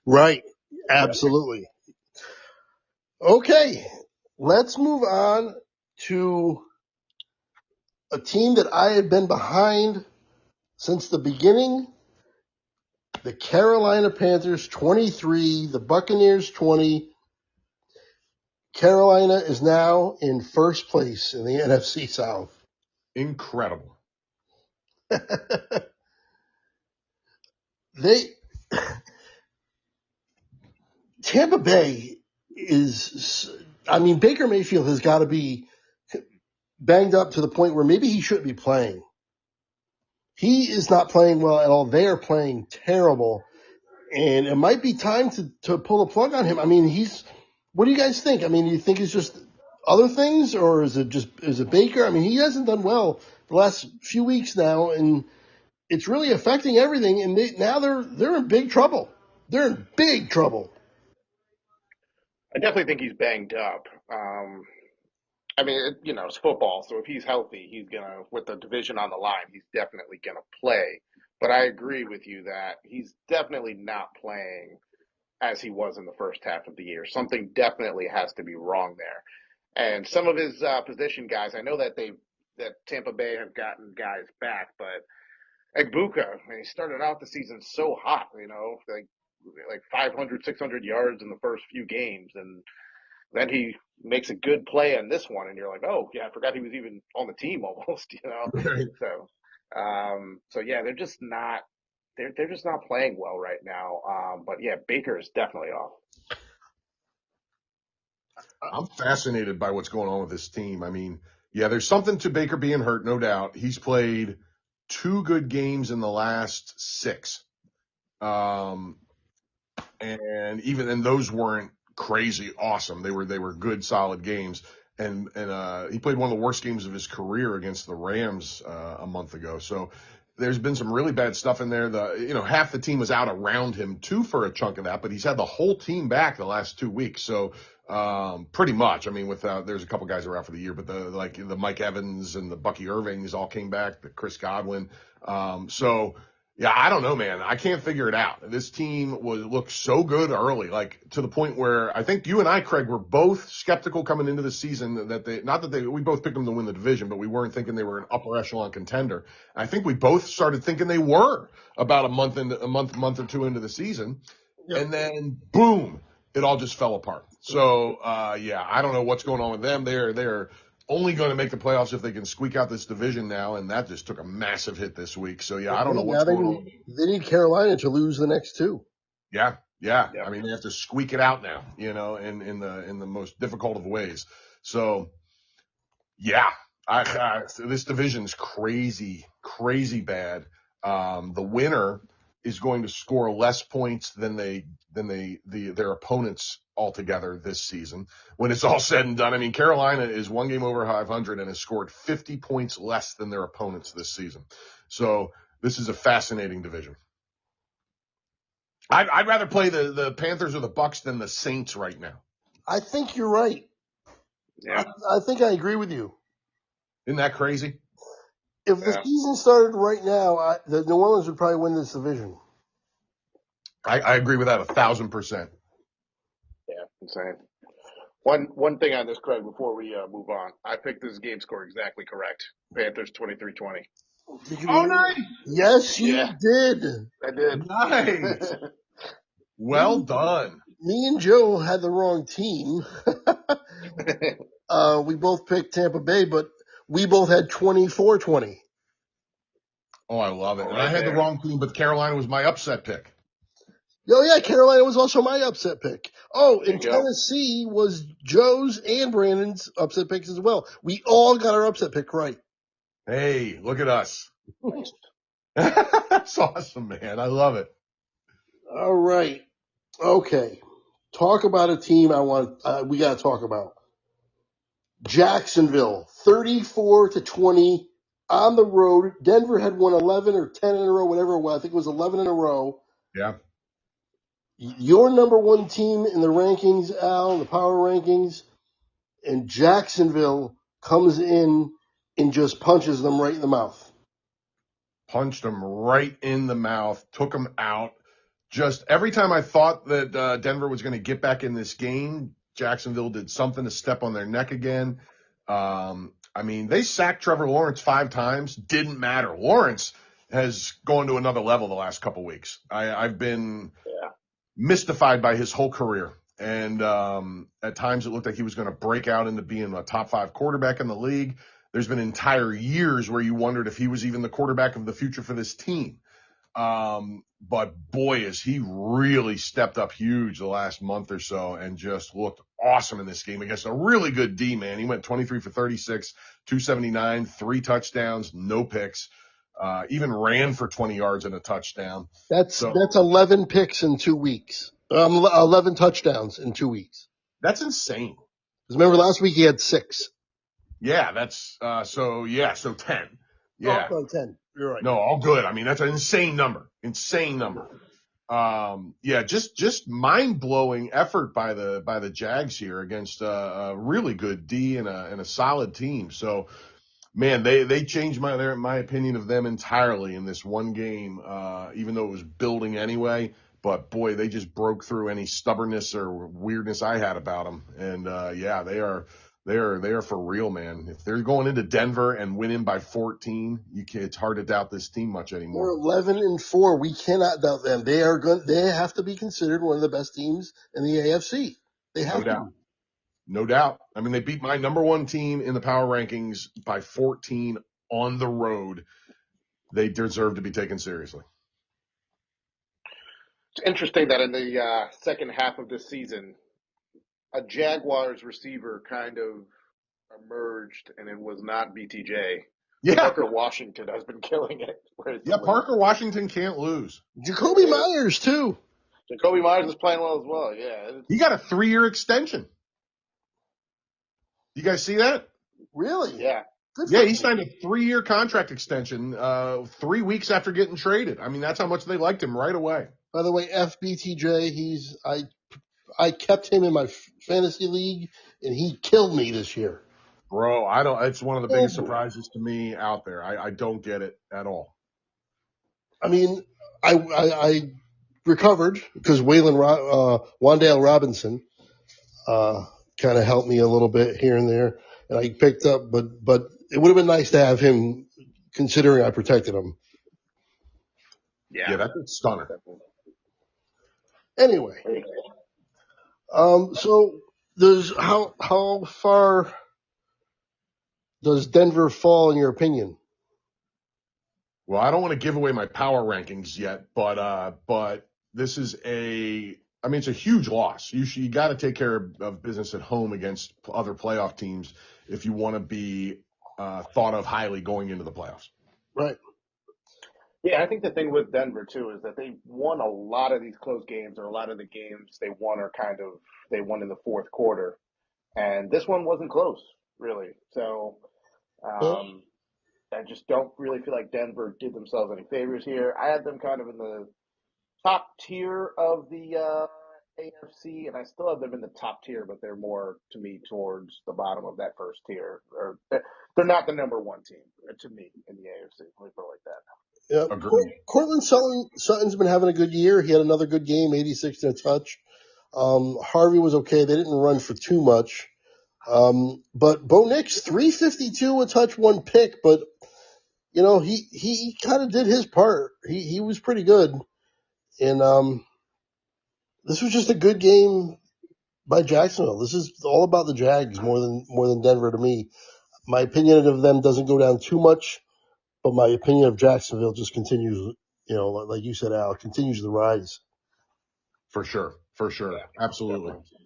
A: Right. Absolutely. Okay. Let's move on to a team that I had been behind since the beginning. The Carolina Panthers 23, the Buccaneers 20. Carolina is now in first place in the NFC South.
B: Incredible.
A: Tampa Bay Baker Mayfield has got to be banged up to the point where maybe he shouldn't be playing. He is not playing well at all. They are playing terrible. And it might be time to pull the plug on him. What do you guys think? Do you think it's just other things, or is it Baker? He hasn't done well the last few weeks now, and it's really affecting everything. And they're in big trouble. They're in big trouble.
C: I definitely think he's banged up. It's football, so if he's healthy, he's gonna, with the division on the line, he's definitely gonna play. But I agree with you that he's definitely not playing as he was in the first half of the year. Something definitely has to be wrong there. And some of his position guys, I know that Tampa Bay have gotten guys back, but Egbuka, he started out the season so hot, like 500, 600 yards in the first few games, and then he makes a good play on this one, and you're like, oh yeah, I forgot he was even on the team almost,
B: Right.
C: So yeah, they're just not playing well right now. But yeah, Baker is definitely off.
B: I'm fascinated by what's going on with this team. Yeah, there's something to Baker being hurt, no doubt. He's played 2 good games in the last 6. And those weren't crazy awesome. They were good, solid games. And he played one of the worst games of his career against the Rams a month ago. So there's been some really bad stuff in there. Half the team was out around him too for a chunk of that, but he's had the whole team back the last 2 weeks. So pretty much. There's a couple guys around for the year, but the Mike Evans and the Bucky Irvings all came back. The Chris Godwin. Yeah, I don't know, man. I can't figure it out. This team looked so good early, to the point where I think you and I, Craig, were both skeptical coming into the season we both picked them to win the division, but we weren't thinking they were an upper echelon contender. I think we both started thinking they were about a month or two into the season. Yep. And then boom, it all just fell apart. So, yeah, I don't know what's going on with them. They're only going to make the playoffs if they can squeak out this division now, and that just took a massive hit this week. So, yeah, I don't know what's going on.
A: They need Carolina to lose the next 2.
B: Yeah. They have to squeak it out now, in the most difficult of ways. So, yeah, this division's crazy, crazy bad. The winner is going to score less points than their opponents altogether this season. When it's all said and done, Carolina is 1 game over 500 and has scored 50 points less than their opponents this season. So this is a fascinating division. I'd rather play the Panthers or the Bucs than the Saints right now.
A: I think you're right.
C: Yeah.
A: I think I agree with you.
B: Isn't that crazy?
A: If the season started right now, the New Orleans would probably win this division.
B: I agree with that 1,000%.
C: Yeah, insane. One thing on this, Craig, before we move on, I picked this game score exactly correct. Panthers 23-20.
B: Oh, nice.
A: Yes, you did.
C: I did.
B: Nice. Well done.
A: Me and Joe had the wrong team. We both picked Tampa Bay, but we both had 24-20.
B: Oh, I love it. And I had the wrong team, but Carolina was my upset pick.
A: Oh, yeah, Carolina was also my upset pick. Oh, and Tennessee was Joe's and Brandon's upset picks as well. We all got our upset pick right.
B: Hey, look at us. That's awesome, man. I love it.
A: All right. Okay. talk about a team we got to talk about. Jacksonville, 34-20 on the road. Denver had won 11 or 10 in a row, whatever it was. I think it was 11 in a row.
B: Yeah.
A: Your number one team in the rankings, Al, the power rankings, and Jacksonville comes in and just punches them right in the mouth.
B: Punched them right in the mouth, took them out. Just every time I thought that Denver was going to get back in this game, Jacksonville did something to step on their neck again. They sacked Trevor Lawrence 5 times. Didn't matter. Lawrence has gone to another level the last couple weeks. I've been mystified by his whole career. And at times it looked like he was going to break out into being a top 5 quarterback in the league. There's been entire years where you wondered if he was even the quarterback of the future for this team. But boy, has he really stepped up huge the last month or so and just looked awesome in this game against a really good D, man. He went 23 for 36, 279, 3 touchdowns, no picks, even ran for 20 yards and a touchdown.
A: That's 11 picks in 2 weeks. 11 touchdowns in 2 weeks.
B: That's insane.
A: Because remember last week he had 6.
B: Yeah, that's, so 10. Yeah.
A: Oh, 10. You're right.
B: No, all good. That's an insane number. Just mind-blowing effort by the Jags here against a really good D and a solid team. So, man, they changed my opinion of them entirely in this one game, even though it was building anyway. But boy, they just broke through any stubbornness or weirdness I had about them. And they are for real, man. If they're going into Denver and winning by 14, it's hard to doubt this team much anymore.
A: We're 11-4. We cannot doubt them. They have to be considered one of the best teams in the AFC. They have to.
B: No doubt. They beat my number one team in the power rankings by 14 on the road. They deserve to be taken seriously.
C: It's interesting that in the second half of this season, a Jaguars receiver kind of emerged, and it was not BTJ.
B: Yeah.
C: Parker Washington has been killing it.
B: Parker Washington can't lose.
A: Jacoby Myers, too.
C: Jacoby Myers is playing well as well, yeah.
B: He got a 3-year extension. You guys see that?
A: Really?
C: Yeah.
B: He signed a 3-year contract extension 3 weeks after getting traded. That's how much they liked him right away.
A: By the way, FBTJ, I kept him in my fantasy league, and he killed me this year.
B: Bro, it's one of the biggest surprises to me out there. I don't get it at all.
A: I recovered because Wan'Dale Robinson kind of helped me a little bit here and there, and I picked up, but it would have been nice to have him, considering I protected him.
B: Yeah, that's a stunner.
A: Anyway, so how far does Denver fall in your opinion?
B: Well, I don't want to give away my power rankings yet, but this is it's a huge loss. You got to take care of business at home against other playoff teams if you want to be thought of highly going into the playoffs.
A: Right.
C: Yeah, I think the thing with Denver too is that they won a lot of these close games, or a lot of the games they won they won in the fourth quarter, and this one wasn't close really. So I just don't really feel like Denver did themselves any favors here. I had them kind of in the top tier of the AFC, and I still have them in the top tier, but they're more, to me, towards the bottom of that first tier. Or they're not the number one team, to me, in the AFC. Let me put it like that.
A: Yeah. Cortland Sutton's been having a good year. He had another good game, 86 and a touch. Harvey was okay. They didn't run for too much. But Bo Nix, 352, a touch, 1 pick, but he kind of did his part. He was pretty good. And this was just a good game by Jacksonville. This is all about the Jags more than Denver to me. My opinion of them doesn't go down too much, but my opinion of Jacksonville just continues, like you said, Al, continues the rise.
B: For sure. Yeah, absolutely. Definitely.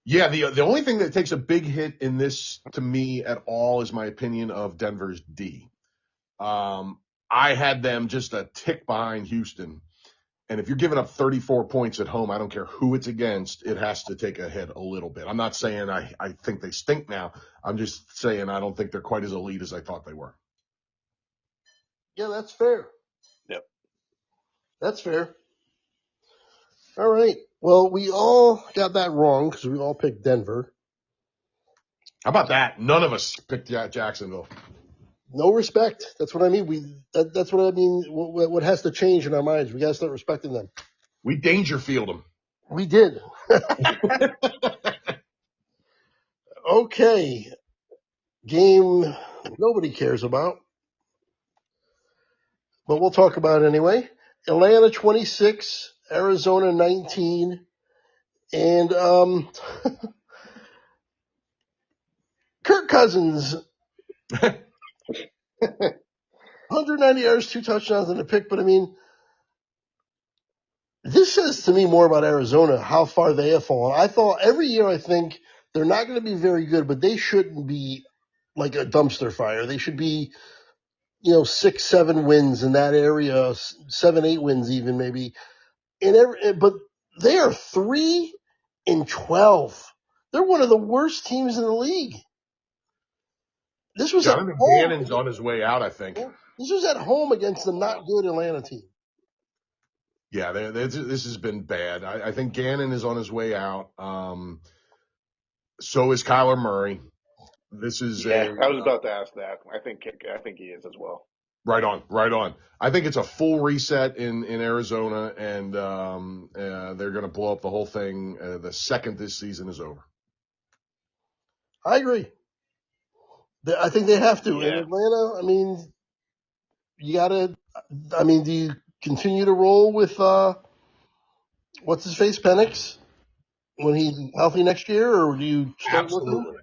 B: Yeah, the only thing that takes a big hit in this to me at all is my opinion of Denver's D. I had them just a tick behind Houston, And if you're giving up 34 points at home, I don't care who it's against, it has to take a hit a little bit. I'm not saying I think they stink now. I'm just saying I don't think they're quite as elite as I thought they were.
A: Yeah, that's fair.
C: Yep.
A: That's fair. All right. Well, we all got that wrong because we all picked Denver.
B: How about that? None of us picked Jacksonville.
A: No respect. That's what I mean. That's what I mean. What has to change in our minds? We got to start respecting them.
B: We Dangerfield them.
A: We did. Okay. Game nobody cares about, but we'll talk about it anyway. Atlanta 26, Arizona 19, and Kirk Cousins 190 yards, 2 touchdowns and a pick. But I mean, this says to me more about Arizona, how far they have fallen. I thought every year I think they're not going to be very good, but they shouldn't be like a dumpster fire. They should be, 6, 7 wins in that area, 7, 8 wins even maybe. But they are 3-12. They're one of the worst teams in the league. This was
B: Jonathan
A: at home.
B: Gannon's on his way out, I think.
A: This was at home against the not good Atlanta team.
B: Yeah, this has been bad. I think Gannon is on his way out. So is Kyler Murray. This is
C: I was about to ask that. I think he is as well.
B: Right on. I think it's a full reset in Arizona, and they're going to blow up the whole thing the second this season is over.
A: I agree. I think they have to.
C: Yeah.
A: In Atlanta, I mean, you got to – I mean, do you continue to roll with what's-his-face, Penix, when he's healthy next year, or do you start with him?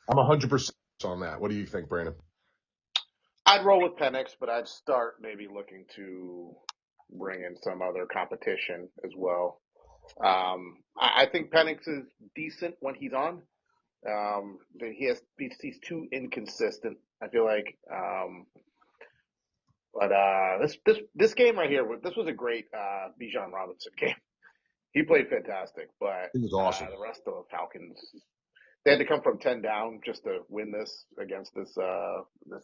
B: I'm 100% on that. What do you think, Brandon?
C: I'd roll with Penix, but I'd start maybe looking to bring in some other competition as well. I think Penix is decent when he's on. He's too inconsistent, I feel like. But this game right here, this was a great Bijan Robinson game. He played fantastic, but
B: He was awesome.
C: The rest of the Falcons, they had to come from 10 down just to win this against this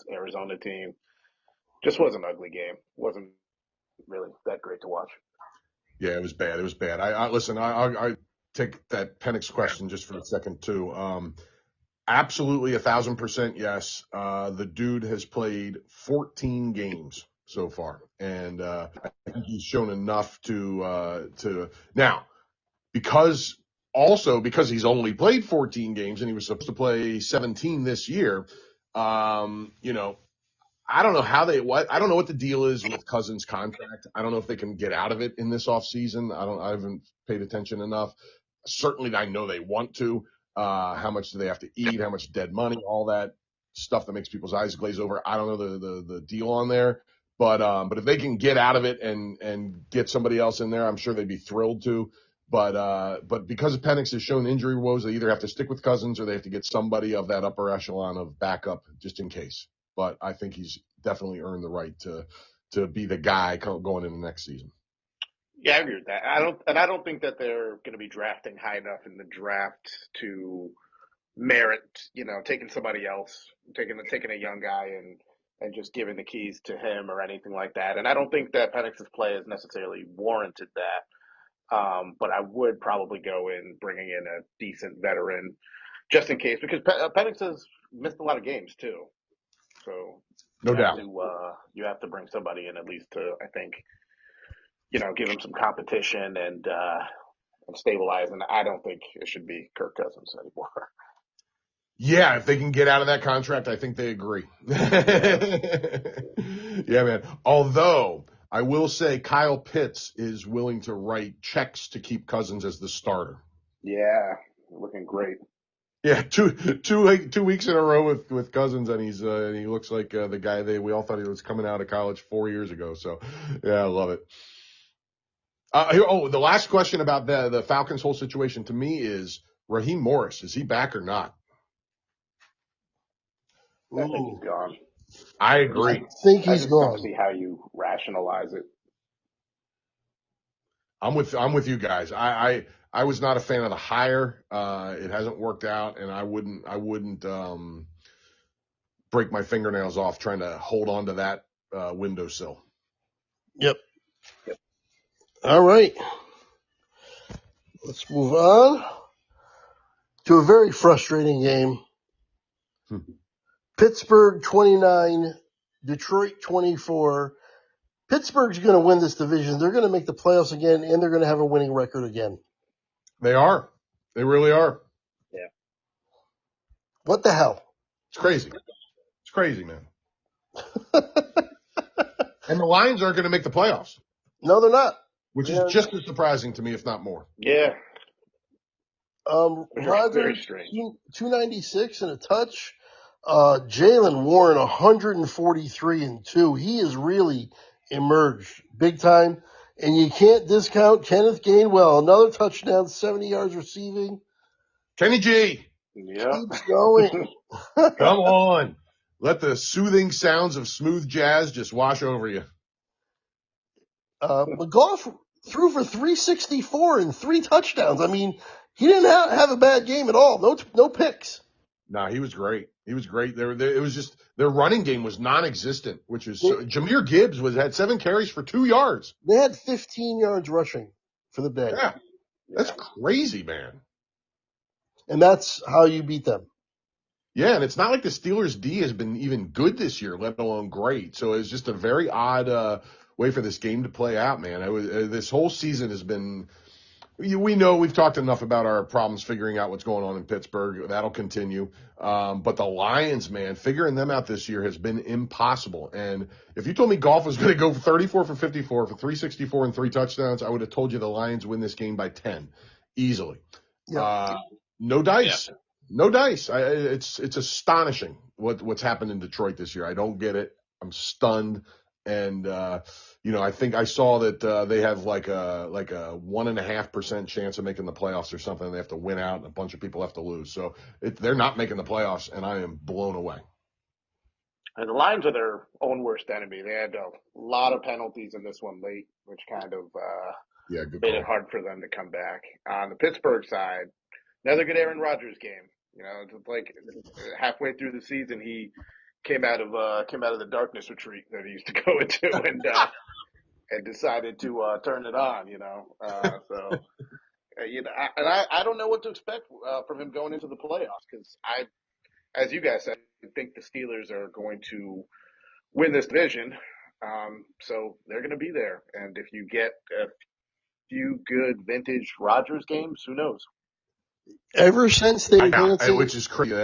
C: Arizona team. Just was an ugly game. Wasn't really that great to watch.
B: Yeah, it was bad. I listen. I take that Penix question just for a second too. Absolutely 1,000% yes. The dude has played 14 games so far, and I think he's shown enough to now because he's only played 14 games and he was supposed to play 17 this year. I don't know I don't know what the deal is with Cousins' contract. I don't know if they can get out of it in this offseason. I haven't paid attention enough. Certainly I know they want to. How much do they have to eat? How much dead money? All that stuff that makes people's eyes glaze over. I don't know the deal on there. But if they can get out of it and get somebody else in there, I'm sure they'd be thrilled to. But because Penix has shown injury woes, they either have to stick with Cousins or they have to get somebody of that upper echelon of backup just in case. But I think he's definitely earned the right to be the guy going into next season.
C: Yeah, I agree with that. I don't think that they're going to be drafting high enough in the draft to merit, taking somebody else, taking a young guy and just giving the keys to him or anything like that. And I don't think that Penix's play has necessarily warranted that. But I would probably go in bringing in a decent veteran just in case, because Penix has missed a lot of games too. So
B: no doubt
C: you have to bring somebody in at least to, I think, give him some competition and stabilize. And I don't think it should be Kirk Cousins anymore.
B: Yeah, if they can get out of that contract, I think they agree. Yeah, man. Although I will say Kyle Pitts is willing to write checks to keep Cousins as the starter.
C: Yeah, looking great.
B: Yeah, two weeks in a row with Cousins, and he looks like the guy we all thought he was coming out of college 4 years ago. So, yeah, I love it. The last question about the Falcons' whole situation to me is Raheem Morris. Is he back or not?
C: I think he's gone.
B: I agree.
A: I think he's gone.
C: Don't see how you rationalize it.
B: I'm with you guys. I was not a fan of the hire. It hasn't worked out, and I wouldn't break my fingernails off trying to hold on to that windowsill.
A: Yep. All right. Let's move on to a very frustrating game. Pittsburgh 29, Detroit 24. Pittsburgh's going to win this division. They're going to make the playoffs again, and they're going to have a winning record again.
B: They are. They really are.
C: Yeah.
A: What the hell?
B: It's crazy. It's crazy, man. And the Lions aren't going to make the playoffs.
A: No, they're not.
B: Which is just as surprising to me, if not more.
C: Yeah.
A: Rodgers,
C: Very strange.
A: 296 and a touch. Jalen Warren, 143 and 2. He has really emerged big time. And you can't discount Kenneth Gainwell. Another touchdown, 70 yards receiving.
B: Kenny G.
C: Yeah.
A: Keeps going.
B: Come on. Let the soothing sounds of smooth jazz just wash over you.
A: McGough threw for 364 and 3 touchdowns. I mean, he didn't have a bad game at all. No picks.
B: Nah, he was great. He was great. It was just their running game was non-existent, which is Jahmyr Gibbs had 7 carries for 2 yards.
A: They had 15 yards rushing for the day.
B: Yeah, that's crazy, man.
A: And that's how you beat them.
B: Yeah, and it's not like the Steelers' D has been even good this year, let alone great. So it's just a very odd way for this game to play out, man. This whole season has been. We know we've talked enough about our problems figuring out what's going on in Pittsburgh. That'll continue. But the Lions, man, figuring them out this year has been impossible. And if you told me Goff was going to go 34 for 54 for 364 and 3 touchdowns, I would have told you the Lions win this game by 10 easily.
A: Yeah.
B: No dice. Yeah. No dice. It's astonishing what's happened in Detroit this year. I don't get it. I'm stunned. And, I think I saw that they have like a 1.5% chance of making the playoffs or something. They have to win out and a bunch of people have to lose. So they're not making the playoffs, and I am blown away.
C: And the Lions are their own worst enemy. They had a lot of penalties in this one late, which kind of made it hard for them to come back. On the Pittsburgh side, another good Aaron Rodgers game. It's like halfway through the season, he came out of the darkness retreat that he used to go into and decided to turn it on. I don't know what to expect from him going into the playoffs because as you guys said, I think the Steelers are going to win this division. So they're going to be there, and if you get a few good vintage Rodgers games, who knows?
A: Ever since they
B: which is crazy.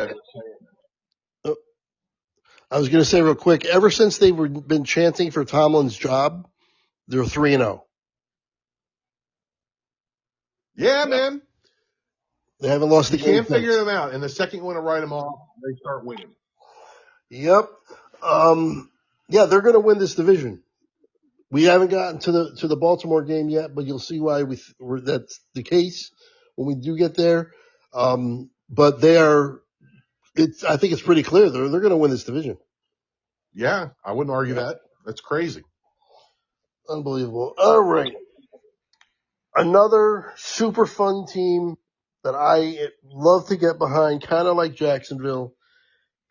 A: I was going to say real quick, ever since they've been chanting for Tomlin's job, they're 3-0.
B: Yeah, man.
A: They haven't lost the game.
B: You can't figure them out. And the second you want to write them off, they start winning.
A: Yep. Yeah, they're going to win this division. We haven't gotten to the Baltimore game yet, but you'll see why that's the case when we do get there. But they are. I think it's pretty clear they're going to win this division.
B: Yeah, I wouldn't argue that. That's crazy.
A: Unbelievable. All right. Another super fun team that I love to get behind, kind of like Jacksonville.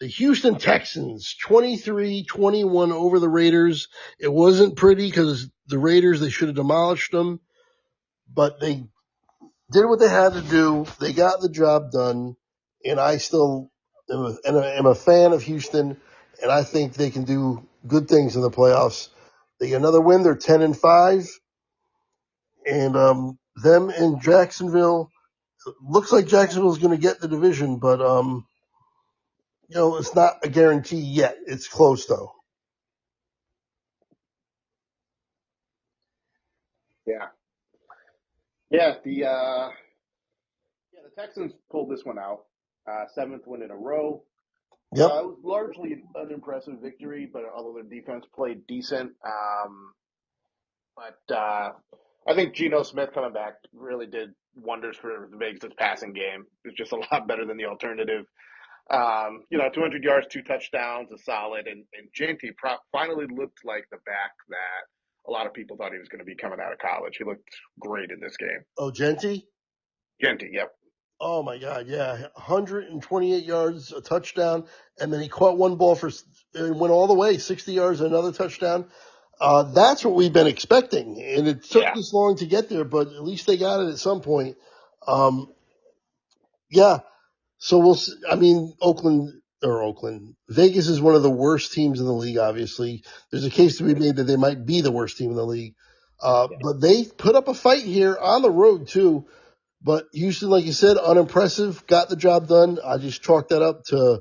A: The Houston Texans, 23-21 over the Raiders. It wasn't pretty because the Raiders, they should have demolished them. But they did what they had to do. They got the job done. And I still am a fan of Houston. And I think they can do good things in the playoffs. They get another win. They're 10-5. And them in Jacksonville, looks like Jacksonville's going to get the division, but it's not a guarantee yet. It's close though.
C: Yeah. The Texans pulled this one out. 7th win in a row.
A: Yep.
C: It was largely an unimpressive victory, but although their defense played decent, but I think Geno Smith coming back really did wonders for the Vegas passing game. It's just a lot better than the alternative. 200 yards, 2 touchdowns, a solid, and Ginty finally looked like the back that a lot of people thought he was going to be coming out of college. He looked great in this game.
A: Oh, Genty?
C: Genty, yep.
A: Oh my God, yeah, 128 yards, a touchdown, and then he caught one ball and went all the way, 60 yards, another touchdown. That's what we've been expecting, and it took this long to get there, but at least they got it at some point. Yeah, so we'll see. I mean, Vegas is one of the worst teams in the league, obviously. There's a case to be made that they might be the worst team in the league. But they put up a fight here on the road, too. But Houston, like you said, unimpressive, got the job done. I just chalked that up to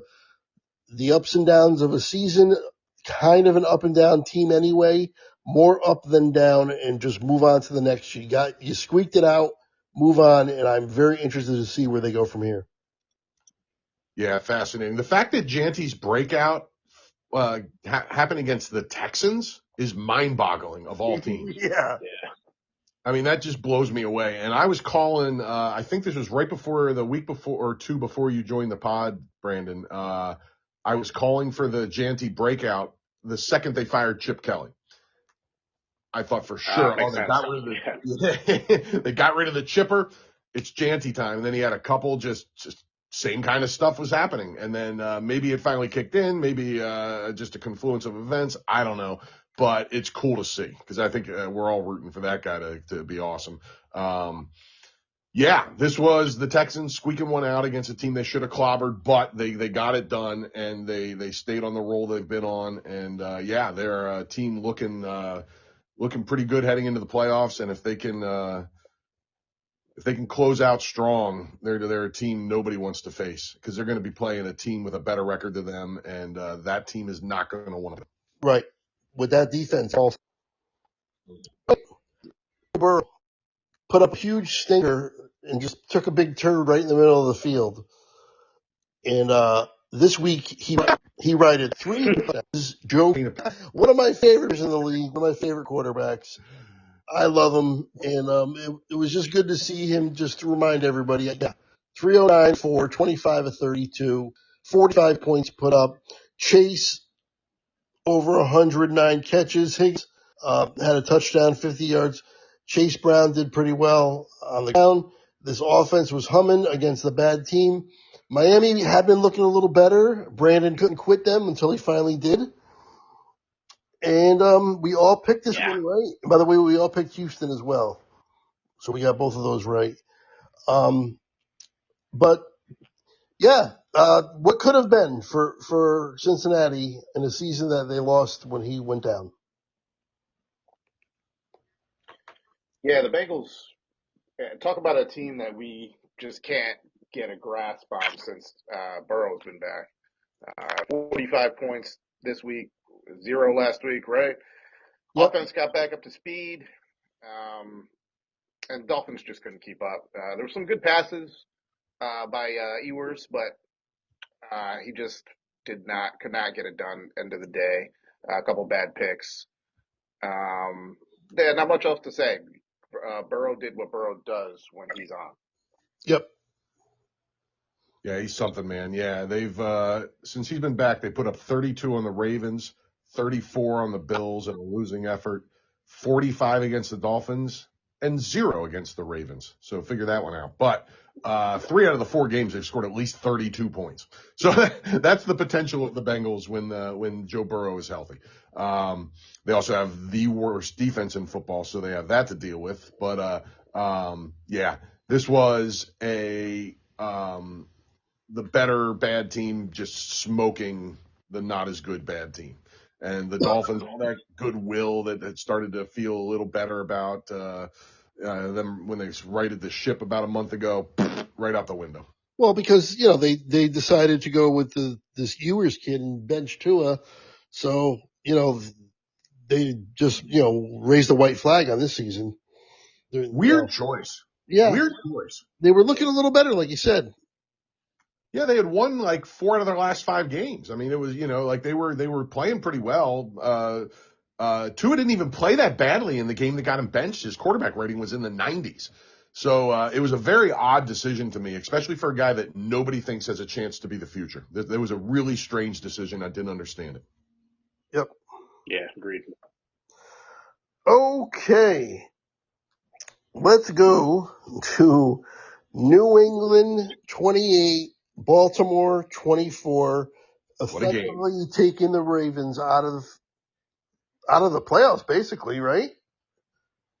A: the ups and downs of a season, kind of an up and down team anyway, more up than down, and just move on to the next. You squeaked it out, move on, and I'm very interested to see where they go from here.
B: Yeah, fascinating. The fact that Janty's breakout happened against the Texans is mind-boggling of all teams.
A: Yeah.
B: I mean, that just blows me away. And I was calling, I think this was right before the week before or two before you joined the pod, Brandon. I was calling for the Janty breakout the second they fired Chip Kelly. I thought for sure, they got rid of the chipper. It's Janty time. And then he had a couple just same kind of stuff was happening. And then maybe it finally kicked in, maybe just a confluence of events. I don't know. But it's cool to see because I think we're all rooting for that guy to be awesome. This was the Texans squeaking one out against a team they should have clobbered, but they got it done and they stayed on the roll they've been on. And they're a team looking pretty good heading into the playoffs. And if they can close out strong, they're a team nobody wants to face because they're going to be playing a team with a better record than them, and that team is not going to want to.
A: Right. With that defense, also Burrow put up a huge stinker and just took a big turn right in the middle of the field. And this week he righted 3 touchdowns. Joe, one of my favorites in the league, one of my favorite quarterbacks. I love him, and it was just good to see him. Just to remind everybody, 309 for 25 of 32, 45 points put up. Chase over 109 catches. Higgs had a touchdown, 50 yards. Chase Brown did pretty well on the ground. This offense was humming against the bad team. Miami had been looking a little better. Brandon couldn't quit them until he finally did. And we all picked this one right. By the way, we all picked Houston as well. So we got both of those right. What could have been for Cincinnati in a season that they lost when he went down?
C: Yeah, the Bengals, talk about a team that we just can't get a grasp on since Burrow's been back. 45 points this week, 0 last week, right? Yep. Offense got back up to speed, and Dolphins just couldn't keep up. There were some good passes by Ewers, but he just could not get it done end of the day. A couple bad picks. Not much else to say. Burrow did what Burrow does when he's on.
A: Yep.
B: Yeah, he's something, man. Yeah, they've since he's been back, they put up 32 on the Ravens, 34 on the Bills in a losing effort, 45 against the Dolphins, and 0 against the Ravens. So figure that one out. But 3 out of the 4 games, they've scored at least 32 points. So that's the potential of the Bengals when Joe Burrow is healthy. They also have the worst defense in football, so they have that to deal with. But this was the better bad team just smoking the not as good bad team. And the Dolphins, all that goodwill that had started to feel a little better about them when they righted the ship about a month ago, right out the window.
A: Well, because, they decided to go with this Ewers kid and bench Tua. So, they just, raised the white flag on this season.
B: Weird choice.
A: Yeah.
B: Weird choice.
A: They were looking a little better, like you said.
B: Yeah, they had won like 4 out of their last 5 games. I mean, it was, they were playing pretty well. Tua didn't even play that badly in the game that got him benched. His quarterback rating was in the 90s. So it was a very odd decision to me, especially for a guy that nobody thinks has a chance to be the future. There was a really strange decision. I didn't understand it.
A: Yep.
C: Yeah, agreed.
A: Okay. Let's go to New England 28, Baltimore 24.
B: What a game.
A: Effectively taking the Ravens out of the playoffs, basically, right?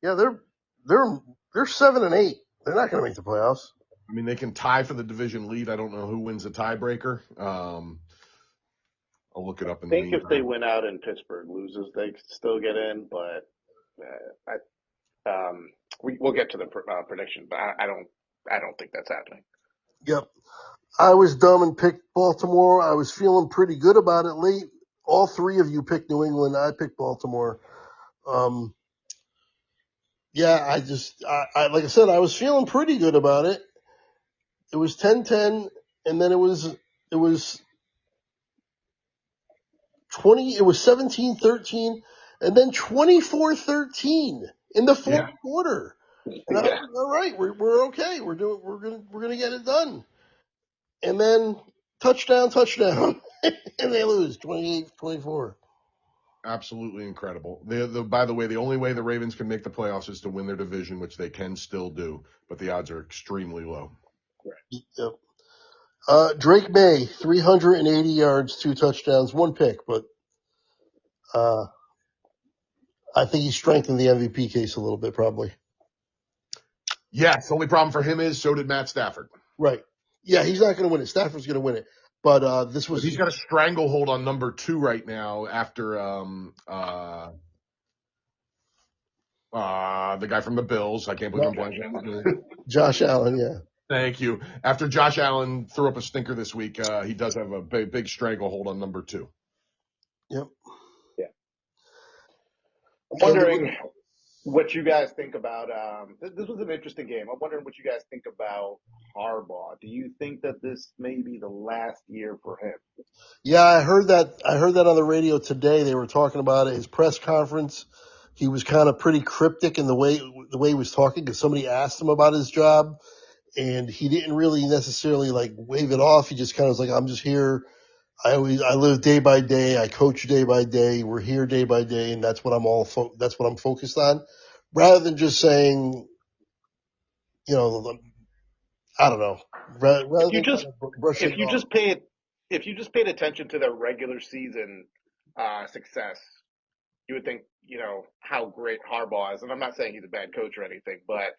A: Yeah, they're 7-8. They're not going to make the playoffs.
B: I mean, they can tie for the division lead. I don't know who wins the tiebreaker. I'll look it up in
C: I
B: the
C: think if
B: meantime.
C: they win out and Pittsburgh loses, they still get in. But we'll get to the prediction. But I don't think that's happening.
A: Yep. I was dumb and picked Baltimore. I was feeling pretty good about it late. All three of you picked New England. I picked Baltimore. Yeah, I like I said, I was feeling pretty good about it. It was 10-10, and then it was 17-13, and then 24-13 in the fourth quarter. And I was like, all right, we're okay. We're gonna get it done. And then touchdown, and they lose 28-24.
B: Absolutely incredible. By the way, the only way the Ravens can make the playoffs is to win their division, which they can still do, but the odds are extremely low.
A: Yep. Drake May, 380 yards, 2 touchdowns, 1 pick, but I think he strengthened the MVP case a little bit, probably.
B: Yes, the only problem for him is so did Matt Stafford.
A: Right. Yeah, he's not going to win it. Stafford's going to win it. But this was.
B: But he's got a stranglehold on number 2 right now after the guy from the Bills. I can't believe I'm blanking.
A: Josh Allen, yeah.
B: Thank you. After Josh Allen threw up a stinker this week, he does have a big stranglehold on number 2.
A: Yep.
C: Yeah. I'm wondering what you guys think about this was an interesting game. I'm wondering what you guys think about Harbaugh. Do you think that this may be the last year for him?
A: Yeah, I heard that on the radio today. They were talking about it. His press conference, he was kind of pretty cryptic in the way he was talking, because somebody asked him about his job, and he didn't really necessarily like wave it off. He just kind of was like, I'm just here. I live day by day. I coach day by day. We're here day by day, and that's what that's what I'm focused on, rather than just saying, I don't know.
C: If you just paid attention to their regular season success, you would think how great Harbaugh is. And I'm not saying he's a bad coach or anything, but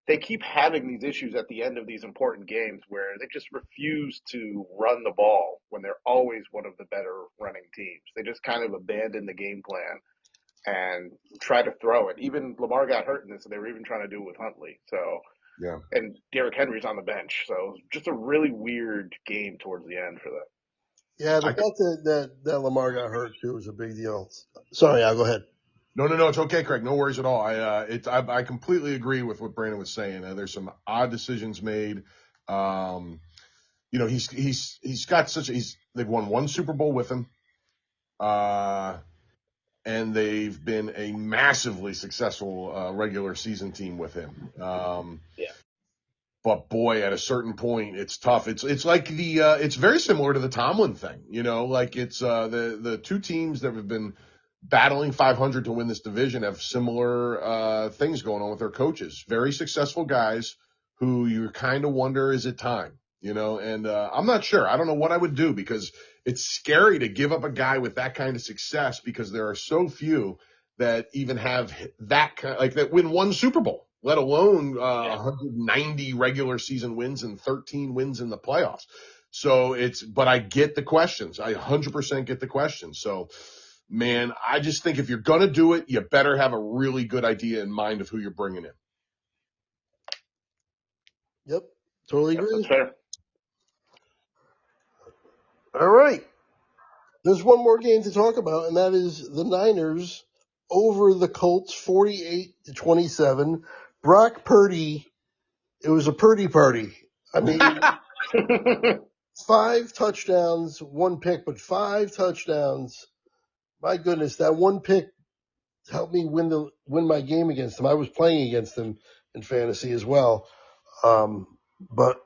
C: they keep having these issues at the end of these important games where they just refuse to run the ball when they're always one of the better running teams. They just kind of abandon the game plan and try to throw it. Even Lamar got hurt in this, and they were even trying to do it with Huntley. So,
B: yeah.
C: And Derrick Henry's on the bench. So just a really weird game towards the end for them.
A: Yeah, the fact that Lamar got hurt too was a big deal. Sorry, I'll go ahead.
B: No, it's okay, Craig. No worries at all. I completely agree with what Brandon was saying. There's some odd decisions made. He's got they've won 1 Super Bowl with him. And they've been a massively successful regular season team with him. But boy, at a certain point, it's tough. It's like it's very similar to the Tomlin thing, like it's the 2 teams that have been battling 500 to win this division have similar things going on with their coaches. Very successful guys who you kind of wonder, is it time? And I'm not sure. I don't know what I would do, because it's scary to give up a guy with that kind of success, because there are so few that even have that kind, like that win 1 Super Bowl, let alone 190 regular season wins and 13 wins in the playoffs. So but I get the questions. I 100% get the questions. So, man, I just think if you're going to do it, you better have a really good idea in mind of who you're bringing in.
A: Yep, totally agree.
C: That's fair.
A: All right. There's one more game to talk about, and that is the Niners over the Colts, 48-27. Brock Purdy, it was a Purdy party. I mean, 5 touchdowns, 1 pick, but 5 touchdowns. My goodness, that 1 pick helped me win my game against him. I was playing against him in fantasy as well. But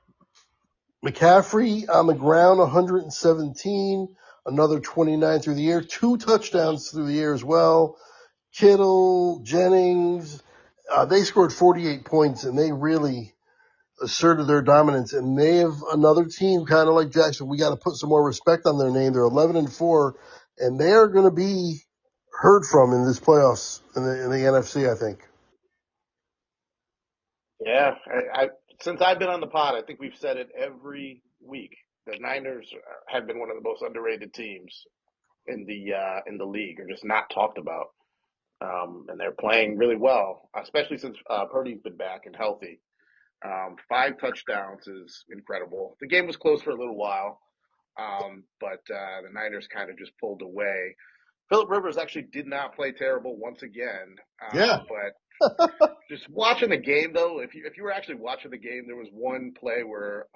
A: McCaffrey on the ground, 117, another 29 through the air, 2 touchdowns through the air as well. Kittle, Jennings, they scored 48 points, and they really asserted their dominance. And they have another team, kind of like Jackson. We got to put some more respect on their name. They're 11-4, and they are going to be heard from in this playoffs in the NFC, I think.
C: Yeah, since I've been on the pod, I think we've said it every week. The Niners have been one of the most underrated teams in the league, or just not talked about. And they're playing really well, especially since Purdy's been back and healthy. 5 touchdowns is incredible. The game was close for a little while, but the Niners kind of just pulled away. Phillip Rivers actually did not play terrible once again.
B: Yeah.
C: But just watching the game, though, if you were actually watching the game, there was one play where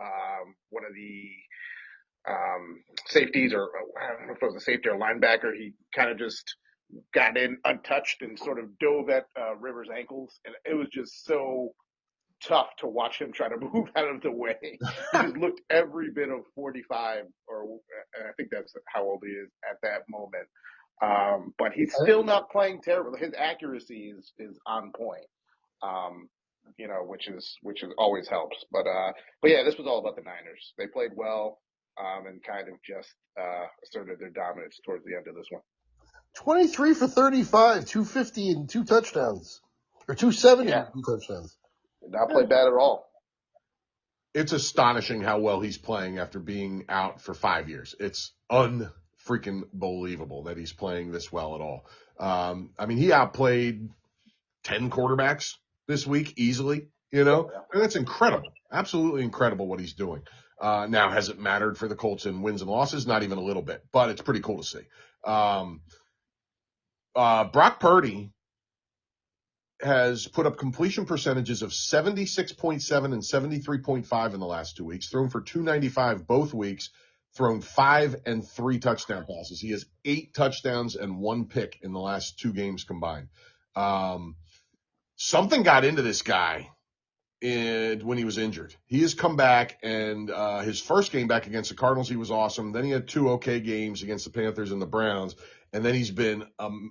C: one of the safeties, or I don't know if it was a safety or linebacker, he kind of just got in untouched and sort of dove at Rivers' ankles, and it was just so tough to watch him try to move out of the way. He just looked every bit of 45, or I think that's how old he is at that moment. But he's still not playing terrible. His accuracy is on point. Which is always helps. But yeah, this was all about the Niners. They played well, and kind of just asserted their dominance towards the end of this one.
A: 23 for 35, 250 and 2 touchdowns. Or 270 and 2 touchdowns.
C: Did not play bad at all.
B: It's astonishing how well he's playing after being out for 5 years. It's unfreaking believable that he's playing this well at all. I mean, he outplayed 10 quarterbacks this week easily, and that's incredible. Absolutely incredible what he's doing. Now, has it mattered for the Colts in wins and losses? Not even a little bit, but it's pretty cool to see. Brock Purdy has put up completion percentages of 76.7 and 73.5 in the last 2 weeks, thrown for 295 both weeks, thrown 5 and 3 touchdown passes. He has 8 touchdowns and 1 pick in the last 2 games combined. Something got into this guy when he was injured. He has come back, and his first game back against the Cardinals, he was awesome. Then he had 2 okay games against the Panthers and the Browns, and then he's been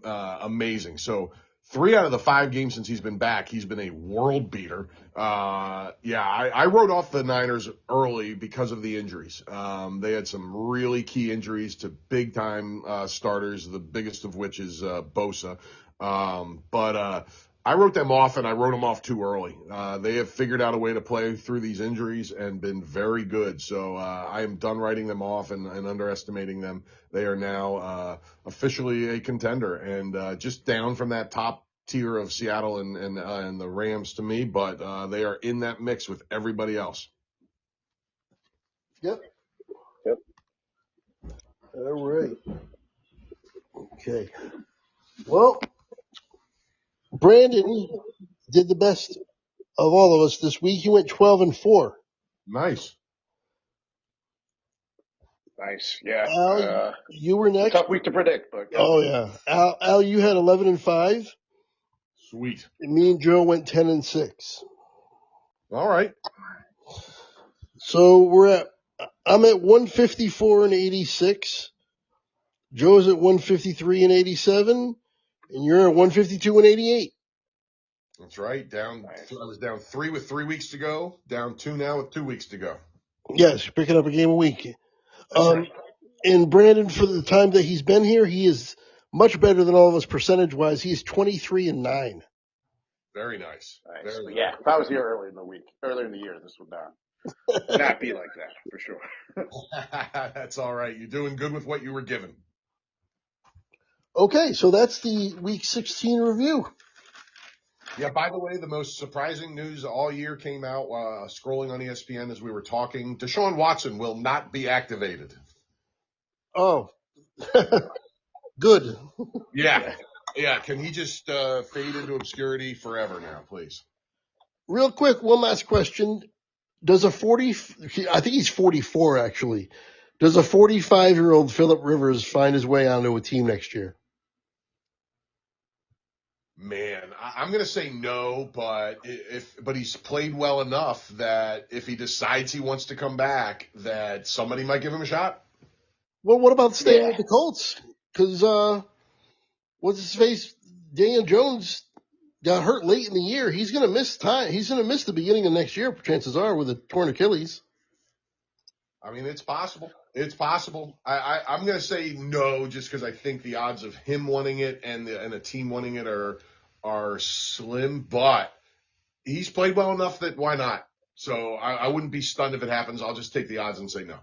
B: amazing. So 3 out of the 5 games since he's been back, he's been a world beater. I wrote off the Niners early because of the injuries. They had some really key injuries to big-time starters, the biggest of which is Bosa. But I wrote them off, and I wrote them off too early. They have figured out a way to play through these injuries and been very good. So I am done writing them off and underestimating them. They are now officially a contender, and just down from that top tier of Seattle and the Rams to me, but they are in that mix with everybody else.
A: Yep. All right. Okay. Well, Brandon did the best of all of us this week. He went 12-4.
B: Nice.
C: Yeah.
A: Al, you were next.
C: Tough week to predict, but yeah.
A: Oh yeah. Al, you had 11-5.
B: Sweet.
A: And me and Joe went 10-6.
B: All right.
A: So I'm at 154-86. Joe's at 153-87. And you're at 152-88.
B: That's right. I was down 3 with 3 weeks to go. Down 2 now with 2 weeks to go.
A: Yes, picking up a game a week.
B: Right.
A: And Brandon, for the time that he's been here, he is much better than all of us percentage-wise. He is 23-9.
B: Very nice.
C: Very nice. If I was here earlier in the year, this would not be like that for sure.
B: That's all right. You're doing good with what you were given.
A: Okay, so that's the Week 16 review.
B: Yeah, by the way, the most surprising news all year came out scrolling on ESPN as we were talking. Deshaun Watson will not be activated.
A: Oh, good.
B: Yeah. Can he just fade into obscurity forever now, please?
A: Real quick, one last question. I think he's 44 actually. Does a 45-year-old Phillip Rivers find his way onto a team next year?
B: Man, I'm going to say no, but he's played well enough that if he decides he wants to come back, that somebody might give him a shot.
A: Well, what about staying with the Colts? Because what's his face? Daniel Jones got hurt late in the year. He's going to miss time. He's going to miss the beginning of next year, chances are, with a torn Achilles.
B: I mean, it's possible. It's possible. I'm going to say no, just because I think the odds of him winning it and a team winning it are slim. But he's played well enough that why not? So I wouldn't be stunned if it happens. I'll just take the odds and say no.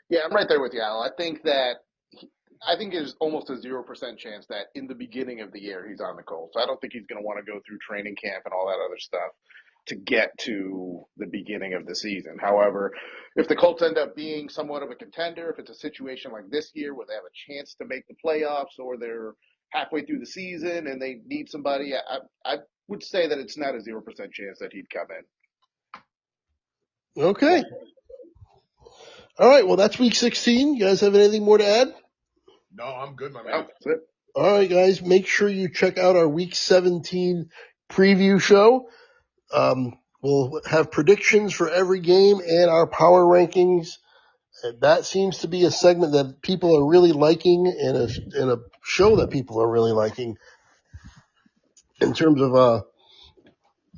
C: Yeah, I'm right there with you, Al. I think there's almost a 0% chance that in the beginning of the year he's on the Colts. I don't think he's going to want to go through training camp and all that other stuff to get to the beginning of the season. However, if the Colts end up being somewhat of a contender, if it's a situation like this year where they have a chance to make the playoffs or they're halfway through the season and they need somebody, I would say that it's not a 0% chance that he'd come in.
A: Okay. All right. Well, that's week 16. You guys have anything more to add?
B: No, I'm good, my man.
C: No, that's it.
A: All right, guys. Make sure you check out our week 17 preview show. We'll have predictions for every game and our power rankings. And that seems to be a segment that people are really liking and a show that people are really liking in terms of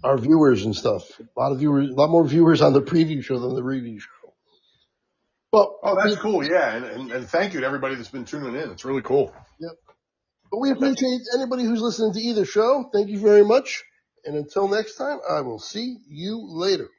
A: our viewers and stuff. A lot more viewers on the preview show than the review show. Well,
B: that's cool. Yeah, and thank you to everybody that's been tuning in. It's really cool.
A: Yep. But we appreciate anybody who's listening to either show. Thank you very much. And until next time, I will see you later.